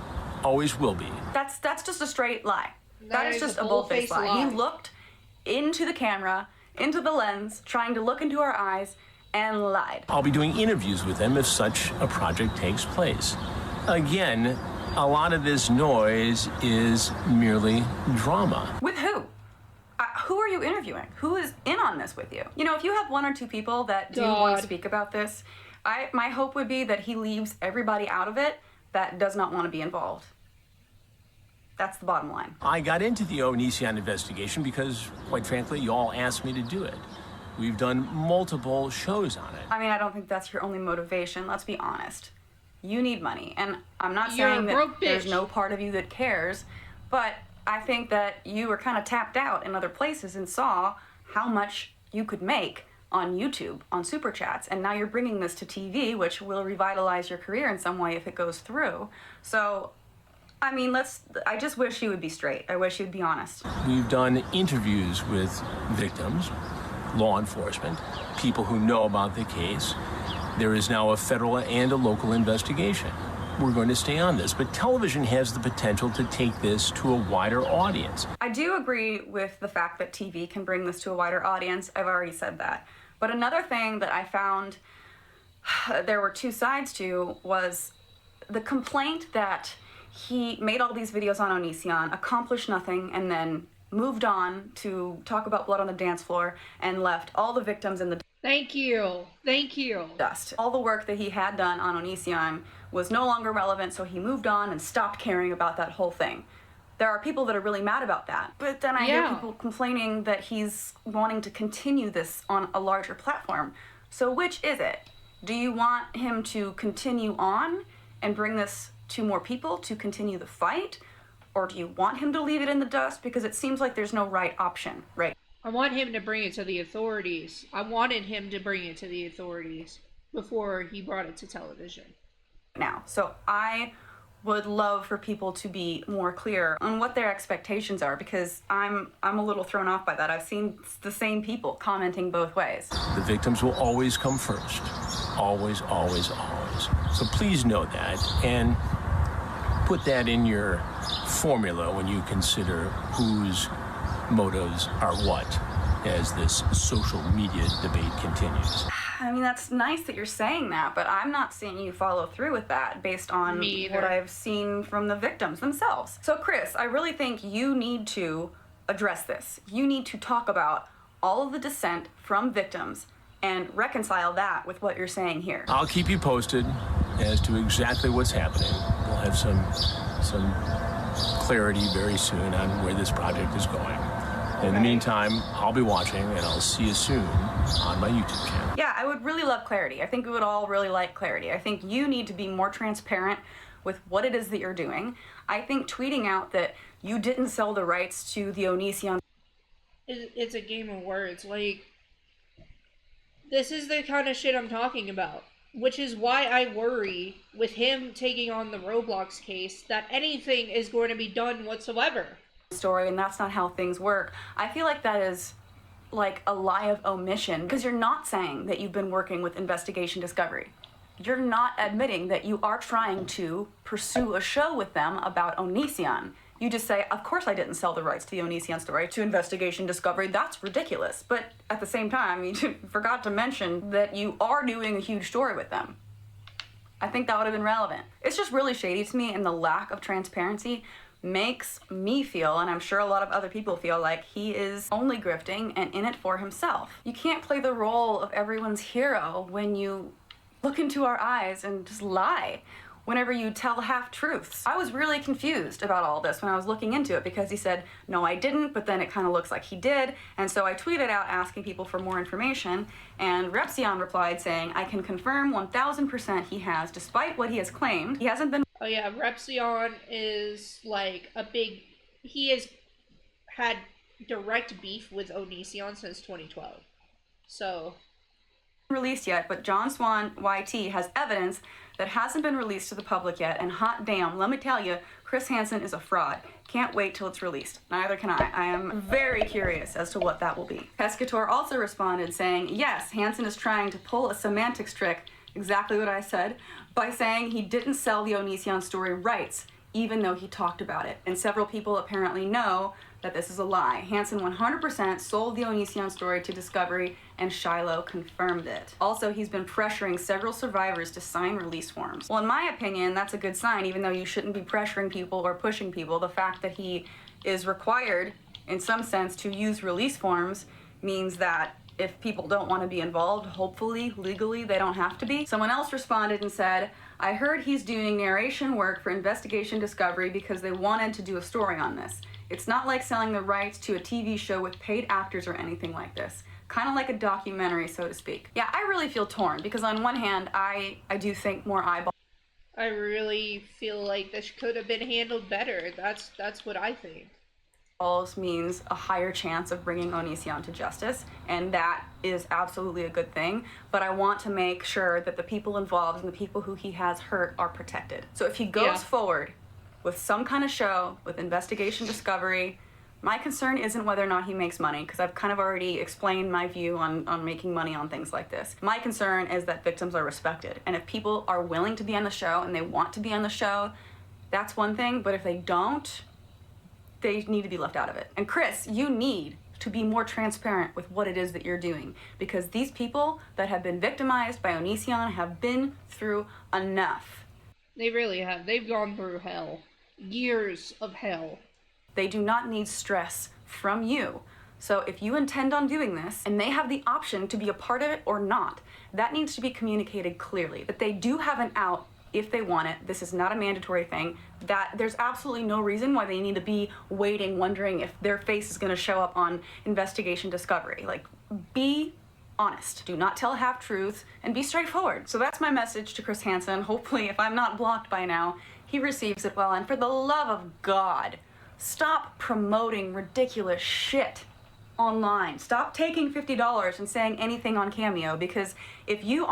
S5: Always will be.
S6: That's just a straight lie. That is just a
S1: bold-faced
S6: bold-faced lie. He looked into the camera, into the lens, trying to look into our eyes, and lied.
S5: I'll be doing interviews with them if such a project takes place. Again, a lot of this noise is merely drama.
S6: With who? Who are you interviewing? Who is in on this with you? You know, if you have one or two people that do want to speak about this, my hope would be that he leaves everybody out of it that does not want to be involved. That's the bottom line.
S5: I got into the Onision investigation because, quite frankly, you all asked me to do it. We've done multiple shows on it.
S6: I mean, I don't think that's your only motivation. Let's be honest. You need money. And I'm not saying that there's no part of you that cares, but I think that you were kind of tapped out in other places and saw how much you could make on YouTube, on Super Chats, and now you're bringing this to TV, which will revitalize your career in some way if it goes through. So, I mean, I just wish you would be straight. I wish you'd be honest.
S5: We've done interviews with victims, law enforcement, people who know about the case. There is now a federal and a local investigation. We're going to stay on this, but television has the potential to take this to a wider audience.
S6: I do agree with the fact that TV can bring this to a wider audience. I've already said that. But another thing that I found there were two sides to was the complaint that he made all these videos on Onision, accomplished nothing, and then moved on to talk about blood on the dance floor and left all the victims in the
S1: Thank you.
S6: dust. All the work that he had done on Onision was no longer relevant, so he moved on and stopped caring about that whole thing. There are people that are really mad about that. But then I hear people complaining that he's wanting to continue this on a larger platform. So which is it? Do you want him to continue on and bring this to more people to continue the fight? Or do you want him to leave it in the dust? Because it seems like there's no right option, right?
S1: I want him to bring it to the authorities. I wanted him to bring it to the authorities before he brought it to television.
S6: Now, so I would love for people to be more clear on what their expectations are, because I'm a little thrown off by that. I've seen the same people commenting both ways.
S5: The victims will always come first. Always, always, always. So please know that, and put that in your formula when you consider whose motives are what as this social media debate continues.
S6: I mean, that's nice that you're saying that, but I'm not seeing you follow through with that based on what I've seen from the victims themselves. So, Chris, I really think you need to address this. You need to talk about all of the dissent from victims and reconcile that with what you're saying here.
S5: I'll keep you posted as to exactly what's happening. We'll have some clarity very soon on where this project is going. In the meantime, I'll be watching, and I'll see you soon on my YouTube channel.
S6: Yeah, I would really love clarity. I think we would all really like clarity. I think you need to be more transparent with what it is that you're doing. I think tweeting out that you didn't sell the rights to the Onision...
S1: It's a game of words. Like, this is the kind of shit I'm talking about. which is why I worry with him taking on the Roblox case that anything is going to be done whatsoever.
S6: Story, and that's not how things work. I feel like that is like a lie of omission, because you're not saying that you've been working with Investigation Discovery. You're not admitting that you are trying to pursue a show with them about Onision. You just say, of course I didn't sell the rights to the Onision story to Investigation Discovery. That's ridiculous. But at the same time, you forgot to mention that you are doing a huge story with them. I think that would have been relevant. It's just really shady to me, and the lack of transparency makes me feel, and I'm sure a lot of other people feel, like he is only grifting and in it for himself. You can't play the role of everyone's hero when you look into our eyes and just lie whenever you tell half-truths. I was really confused about all this when I was looking into it, because he said, no, I didn't, but then it kind of looks like he did, and so I tweeted out asking people for more information, and Repsion replied saying, I can confirm 1000% he has, despite what he has claimed. He hasn't been...
S1: Oh yeah, Repsion is like a big... He has had direct beef with Onision since 2012. So...
S6: released yet, but John Swan YT has evidence that hasn't been released to the public yet, and hot damn, let me tell you, Chris Hansen is a fraud. Can't wait till it's released. Neither can I. I am very curious as to what that will be. Pescator also responded saying, yes, Hansen is trying to pull a semantics trick, exactly what I said, by saying he didn't sell the Onision story rights, even though he talked about it. And several people apparently know that this is a lie. Hansen 100% sold the Onision story to Discovery, and Shiloh confirmed it. Also, he's been pressuring several survivors to sign release forms. Well, in my opinion, that's a good sign, even though you shouldn't be pressuring people or pushing people. The fact that he is required, in some sense, to use release forms means that if people don't want to be involved, hopefully, legally, they don't have to be. Someone else responded and said, I heard he's doing narration work for Investigation Discovery because they wanted to do a story on this. It's not like selling the rights to a TV show with paid actors or anything like this. Kind of like a documentary, so to speak. Yeah, I really feel torn, because on one hand, I do think more eyeballs...
S1: I really feel like this could have been handled better. That's what I think.
S6: means a higher chance of bringing Onision to justice, and that is absolutely a good thing, but I want to make sure that the people involved and the people who he has hurt are protected. So if he goes forward with some kind of show, with Investigation Discovery, my concern isn't whether or not he makes money, because I've kind of already explained my view on making money on things like this. My concern is that victims are respected, and if people are willing to be on the show and they want to be on the show, that's one thing, but if they don't, they need to be left out of it. And Chris, you need to be more transparent with what it is that you're doing, because these people that have been victimized by Onision have been through enough.
S1: They really have. They've gone through hell. Years of hell.
S6: They do not need stress from you. So if you intend on doing this, and they have the option to be a part of it or not, that needs to be communicated clearly, that they do have an out if they want it. This is not a mandatory thing, that there's absolutely no reason why they need to be waiting, wondering if their face is gonna show up on Investigation Discovery. Like, be honest. Do not tell half-truths, and be straightforward. So that's my message to Chris Hansen. Hopefully, if I'm not blocked by now, he receives it well, and for the love of God, stop promoting ridiculous shit online. Stop taking $50 and saying anything on Cameo, because if you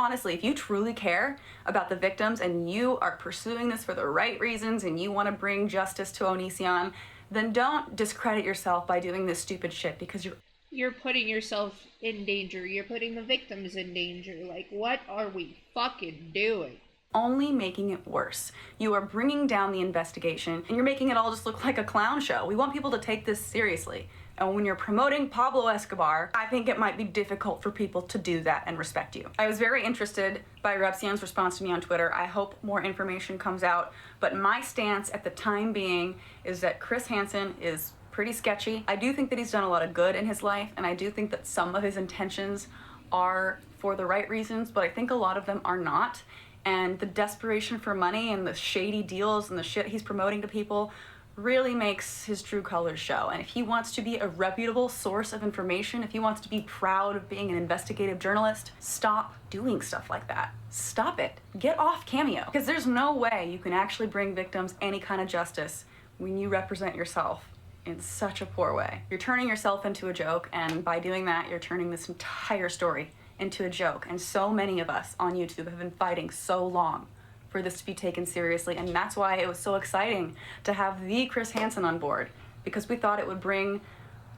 S6: truly care about the victims and you are pursuing this for the right reasons and you want to bring justice to Onision, then don't discredit yourself by doing this stupid shit, because
S1: you're putting yourself in danger. You're putting the victims in danger. Like, what are we fucking doing?
S6: Only making it worse. You are bringing down the investigation, and you're making it all just look like a clown show. We want people to take this seriously. And when you're promoting Pablo Escobar, I think it might be difficult for people to do that and respect you. I was very interested by Repsion's response to me on Twitter. I hope more information comes out, but my stance at the time being is that Chris Hansen is pretty sketchy. I do think that he's done a lot of good in his life, and I do think that some of his intentions are for the right reasons, but I think a lot of them are not. And the desperation for money and the shady deals and the shit he's promoting to people really makes his true colors show. And if he wants to be a reputable source of information, if he wants to be proud of being an investigative journalist, stop doing stuff like that. Stop it. Get off Cameo. Because there's no way you can actually bring victims any kind of justice when you represent yourself in such a poor way. You're turning yourself into a joke, and by doing that, you're turning this entire story into a joke. And so many of us on YouTube have been fighting so long for this to be taken seriously. And that's why it was so exciting to have the Chris Hansen on board, because we thought it would bring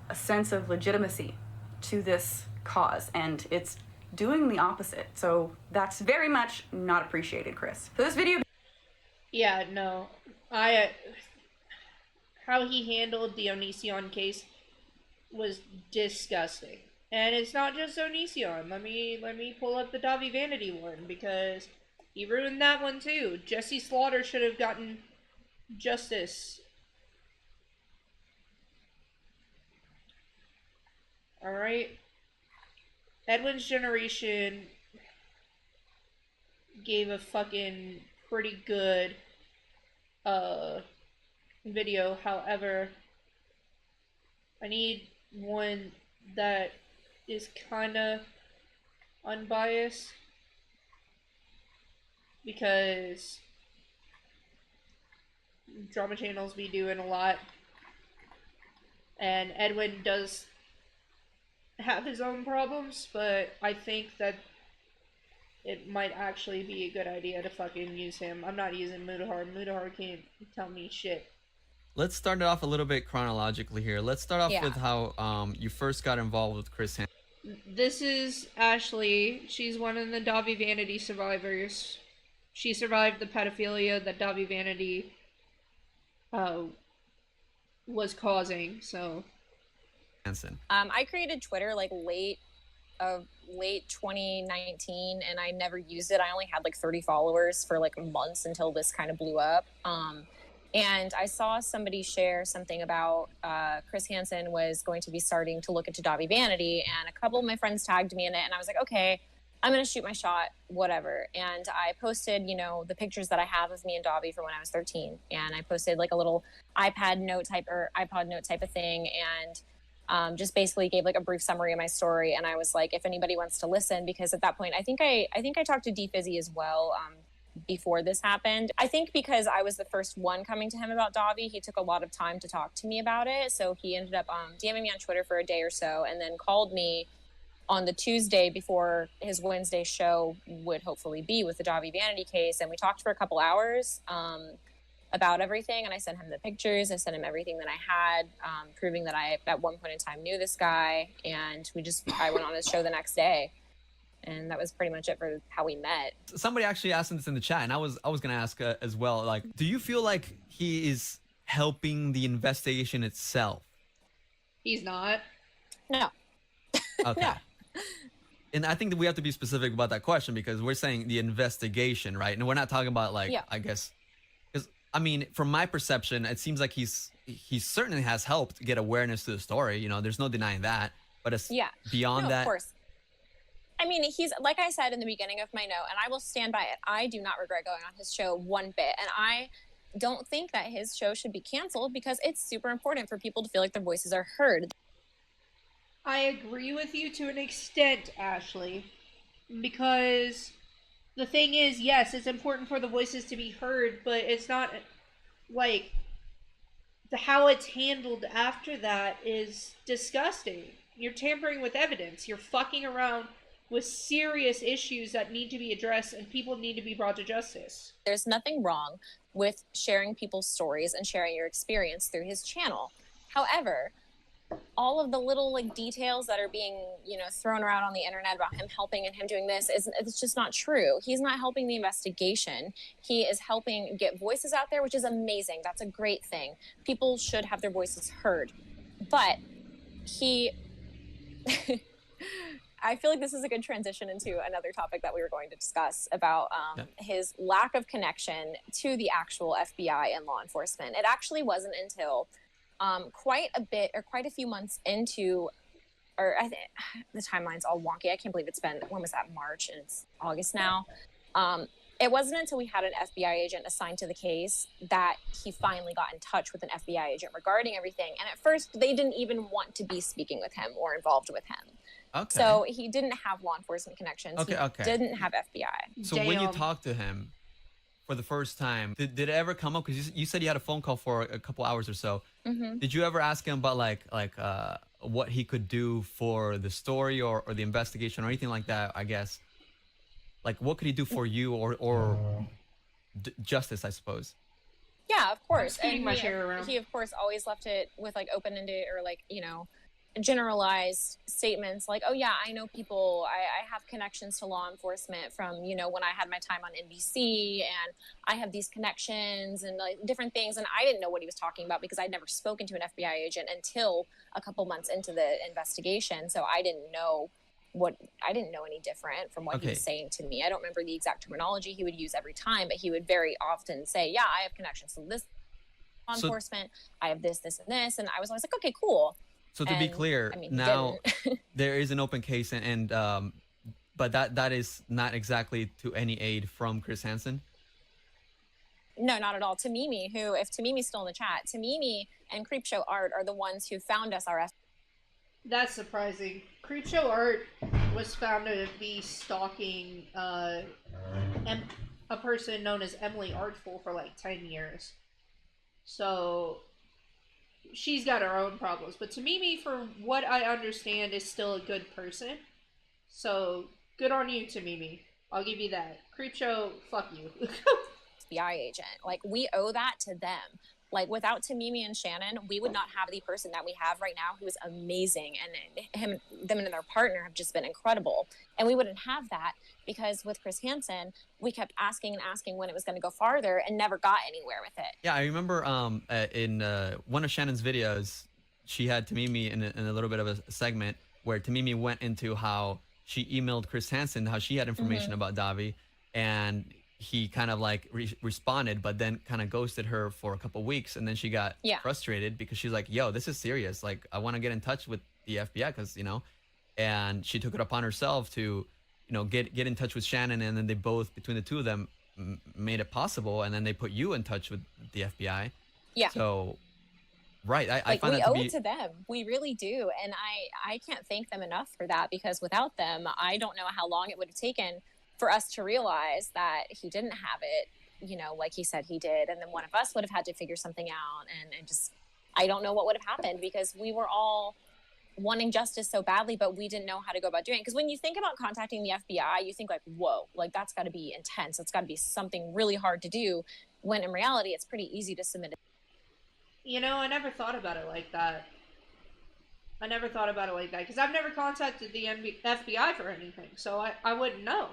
S6: a sense of legitimacy to this cause. And it's doing the opposite. So that's very much not appreciated, Chris. So this video...
S1: Yeah, no. How he handled the Onision case was disgusting. And it's not just Onision. Let me pull up the Davi Vanity one, because he ruined that one too. Jesse Slaughter should have gotten justice. Alright. Edwin's Generation gave a fucking pretty good video. However, I need one that is kinda unbiased, because drama channels be doing a lot, and Edwin does have his own problems, but I think that it might actually be a good idea to fucking use him. I'm not using Mudahar. Mudahar can't tell me shit.
S8: Let's start it off a little bit chronologically here. Let's start off with how you first got involved with Chris Hansen.
S1: This is Ashley. She's one of the Davi Vanity survivors. She survived the pedophilia that Davi Vanity was causing, so...
S8: Hansen.
S14: I created Twitter like late 2019, and I never used it. I only had like 30 followers for like months until this kind of blew up. And I saw somebody share something about Chris Hansen was going to be starting to look into Davi Vanity, and a couple of my friends tagged me in it, and I was like, okay, I'm going to shoot my shot, whatever. And I posted, you know, the pictures that I have of me and Davi from when I was 13. And I posted like a little iPod note type of thing, and just basically gave like a brief summary of my story. And I was like, if anybody wants to listen, because at that point, I think I talked to D Fizzy as well before this happened. I think because I was the first one coming to him about Davi, he took a lot of time to talk to me about it. So he ended up DMing me on Twitter for a day or so, and then called me on the Tuesday before his Wednesday show would hopefully be with the Davi Vanity case. And we talked for a couple hours about everything. And I sent him the pictures. I sent him everything that I had, proving that I, at one point in time, knew this guy. And I went on his show the next day. And that was pretty much it for how we met.
S8: Somebody actually asked this in the chat, and I was going to ask as well, like, do you feel like he is helping the investigation itself?
S1: He's not.
S14: No.
S8: Okay. No. And I think that we have to be specific about that question, because we're saying the investigation, right? And we're not talking about like, I guess, because I mean, from my perception, it seems like he certainly has helped get awareness to the story. You know, there's no denying that. But it's beyond that. Of course.
S14: I mean, he's, like I said in the beginning of my note, and I will stand by it, I do not regret going on his show one bit. And I don't think that his show should be canceled, because it's super important for people to feel like their voices are heard.
S1: I agree with you to an extent, Ashley, because the thing is, yes, it's important for the voices to be heard, but it's not like how it's handled after that is disgusting. You're tampering with evidence. You're fucking around with serious issues that need to be addressed, and people need to be brought to justice.
S14: There's nothing wrong with sharing people's stories and sharing your experience through his channel. However, all of the little like details that are being, you know, thrown around on the internet about him helping and him doing this it's just not true. He's not helping the investigation. He is helping get voices out there, which is amazing. That's a great thing. People should have their voices heard. But I feel like this is a good transition into another topic that we were going to discuss about his lack of connection to the actual FBI and law enforcement. It actually wasn't until quite a few months into, or I think the timeline's all wonky. I can't believe it's been, when was that, March, and it's August now. It wasn't until we had an FBI agent assigned to the case that he finally got in touch with an FBI agent regarding everything. And at first, they didn't even want to be speaking with him or involved with him. Okay. So he didn't have law enforcement connections. He didn't have FBI.
S8: So when you talked to him for the first time, did it ever come up? Because you said you had a phone call for a couple hours or so. Mm-hmm. Did you ever ask him about like what he could do for the story or the investigation or anything like that, I guess. Like, what could he do for you or justice, I suppose?
S14: Yeah, of course.
S1: scooting
S14: And
S1: my chair around.
S14: he of course always left it with like open-ended or like, you know, generalized statements like, oh yeah, I know people, I have connections to law enforcement from, you know, when I had my time on NBC, and I have these connections and like different things. And I didn't know what he was talking about because I'd never spoken to an FBI agent until a couple months into the investigation. So I didn't know any different from what he was saying to me. I don't remember the exact terminology he would use every time, but he would very often say, yeah, I have connections to this law enforcement. I have this, and this. And I was always like, okay, cool.
S8: So to be clear,
S14: I mean,
S8: now there is an open case, and but that is not exactly to any aid from Chris Hansen.
S14: No, not at all. Tamimi, if Tamimi's still in the chat, Tamimi and Creepshow Art are the ones who found us our.
S1: That's surprising. Creepshow Art was found to be stalking a person known as Emily Artful for like 10 years. So she's got her own problems. But Tamimi, for what I understand, is still a good person. So good on you, Tamimi. I'll give you that. Creepshow, fuck you.
S14: FBI agent. Like, we owe that to them. Like, without Tamimi and Shannon, we would not have the person that we have right now, who is amazing, and them and their partner have just been incredible. And we wouldn't have that because with Chris Hansen, we kept asking and asking when it was going to go farther and never got anywhere with it.
S8: Yeah, I remember in one of Shannon's videos, she had Tamimi in a little bit of a segment where Tamimi went into how she emailed Chris Hansen, how she had information about Davi, and he kind of like responded, but then kind of ghosted her for a couple weeks, and then she got frustrated because she's like, yo, this is serious, like I want to get in touch with the FBI because, you know, and she took it upon herself to, you know, get in touch with Shannon, and then they both, between the two of them, made it possible, and then they put you in touch with the FBI.
S14: Yeah.
S8: So right, I find
S14: we
S8: that
S14: owe
S8: to be...
S14: it to them. We really do. And I can't thank them enough for that, because without them, I don't know how long it would have taken for us to realize that he didn't have it, you know, like he said he did. And then one of us would have had to figure something out. And just, I don't know what would have happened, because we were all wanting justice so badly, but we didn't know how to go about doing it. Because when you think about contacting the FBI, you think like, whoa, like that's got to be intense. It's got to be something really hard to do, when in reality, it's pretty easy to submit it.
S1: You know, I never thought about it like that. Because I've never contacted the FBI for anything, so I wouldn't know.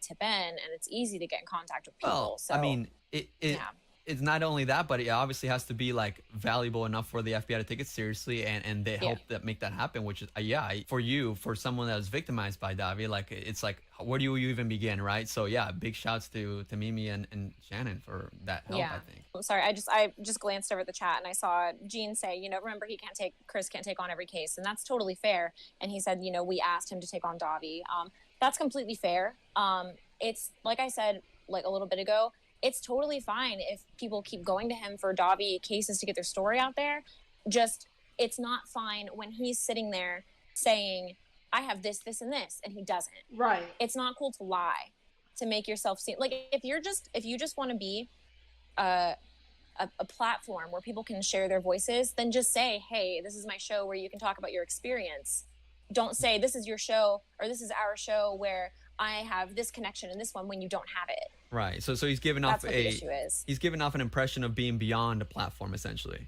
S14: Tip in, and it's easy to get in contact with people.
S8: Well,
S14: so
S8: I mean, it's not only that, but it obviously has to be like valuable enough for the FBI to take it seriously, and they help that make that happen. Which is for you, for someone that was victimized by Davi, like it's like, where do you even begin, right? So yeah, big shouts to Mimi and Shannon for that help. I think.
S14: I'm sorry, I just glanced over at the chat and I saw Gene say, you know, remember Chris can't take on every case, and that's totally fair. And he said, you know, we asked him to take on Davi. That's completely fair. It's like I said, like a little bit ago, it's totally fine if people keep going to him for Davi cases to get their story out there. Just, it's not fine when he's sitting there saying, I have this, and this, and he doesn't.
S1: Right.
S14: It's not cool to lie, to make yourself seem like, if you just want to be a platform where people can share their voices, then just say, hey, this is my show where you can talk about your experience. Don't say this is your show, or this is our show where I have this connection in this one, when you don't have it.
S8: Right. So he's giving off
S14: the issue is.
S8: He's giving off an impression of being beyond a platform, essentially.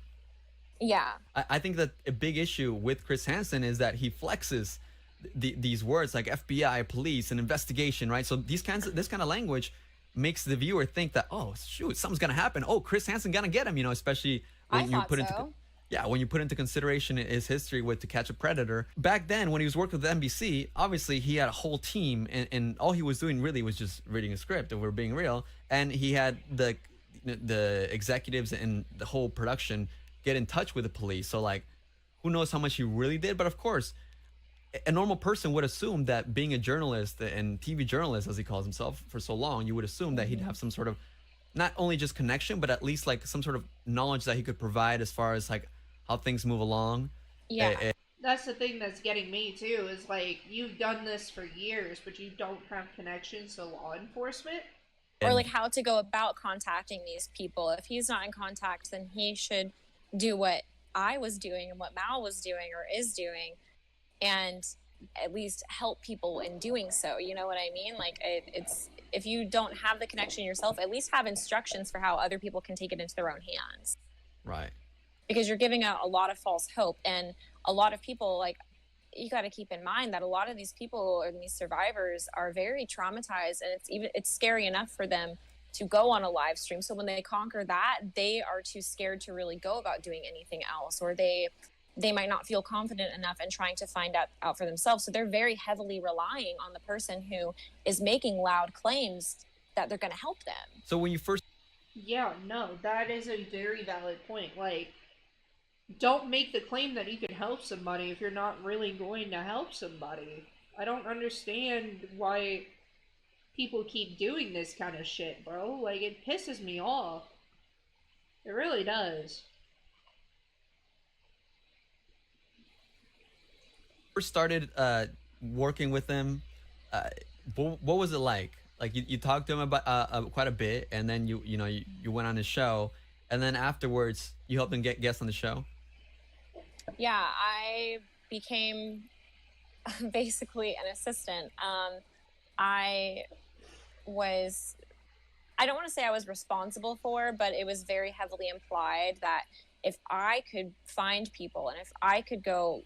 S14: Yeah.
S8: I think that a big issue with Chris Hansen is that he flexes these words like FBI, police, and investigation, right? So this kind of language makes the viewer think that, oh shoot, something's gonna happen. Oh, Chris Hansen gonna get him, you know, especially when you put when you put into consideration his history with To Catch a Predator. Back then, when he was working with NBC, obviously he had a whole team, and all he was doing really was just reading a script, if we're being real. And he had the executives and the whole production get in touch with the police. So like, who knows how much he really did? But of course, a normal person would assume that being a journalist and TV journalist, as he calls himself, for so long, you would assume that he'd have some sort of, not only just connection, but at least like some sort of knowledge that he could provide as far as like how things move along.
S14: Yeah.
S1: That's the thing that's getting me too, is like, you've done this for years, but you don't have connections to law enforcement.
S14: Or like how to go about contacting these people. If he's not in contact, then he should do what I was doing and what Mal was doing or is doing, and at least help people in doing so. You know what I mean? Like it's, if you don't have the connection yourself, at least have instructions for how other people can take it into their own hands.
S8: Right.
S14: Because you're giving out a lot of false hope, and a lot of people, like, you got to keep in mind that a lot of these people and these survivors are very traumatized, and it's scary enough for them to go on a live stream. So when they conquer that, they are too scared to really go about doing anything else, or they might not feel confident enough in trying to find out for themselves. So they're very heavily relying on the person who is making loud claims that they're going to help them.
S8: So when you first...
S1: Yeah, no, that is a very valid point. Like, don't make the claim that you can help somebody if you're not really going to help somebody. I don't understand why people keep doing this kind of shit, bro. Like, it pisses me off. It really does.
S8: First started working with him, what was it like? Like you talked to him about quite a bit, and then you went on his show, and then afterwards you helped him get guests on the show.
S14: Yeah, I became basically an assistant. I don't want to say I was responsible for, but it was very heavily implied that if I could find people, and if I could go,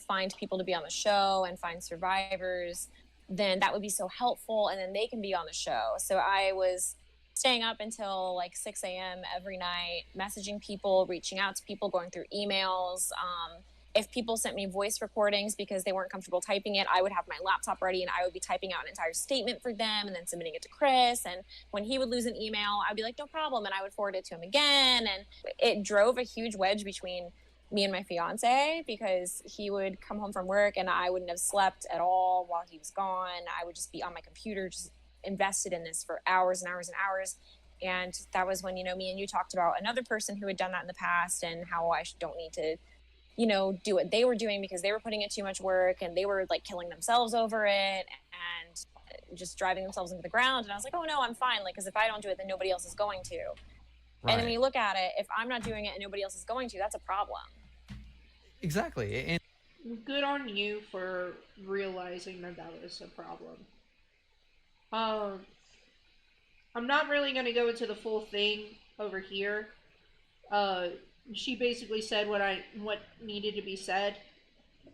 S14: find people to be on the show and find survivors, then that would be so helpful, and then they can be on the show. So I was staying up until like 6 a.m. every night, messaging people, reaching out to people, going through emails. If people sent me voice recordings because they weren't comfortable typing it, I would have my laptop ready and I would be typing out an entire statement for them and then submitting it to Chris. And when he would lose an email, I'd be like, no problem. And I would forward it to him again. And it drove a huge wedge between me and my fiance, because he would come home from work and I wouldn't have slept at all while he was gone. I would just be on my computer, just invested in this for hours and hours and hours. And that was when, me and you talked about another person who had done that in the past, and how I don't need to, do what they were doing because they were putting in too much work and they were like killing themselves over it and just driving themselves into the ground. And I was like, oh no, I'm fine. Like, cause if I don't do it, then nobody else is going to. Right. And then when you look at it, if I'm not doing it and nobody else is going to, that's a problem.
S8: Exactly. And
S1: good on you for realizing that was a problem. I'm not really going to go into the full thing over here. She basically said what needed to be said.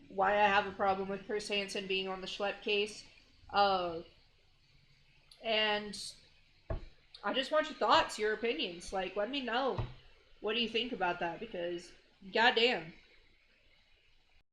S1: Why I have a problem with Chris Hansen being on the Schlep case. And I just want your thoughts, your opinions. Like, let me know. What do you think about that? Because, goddamn.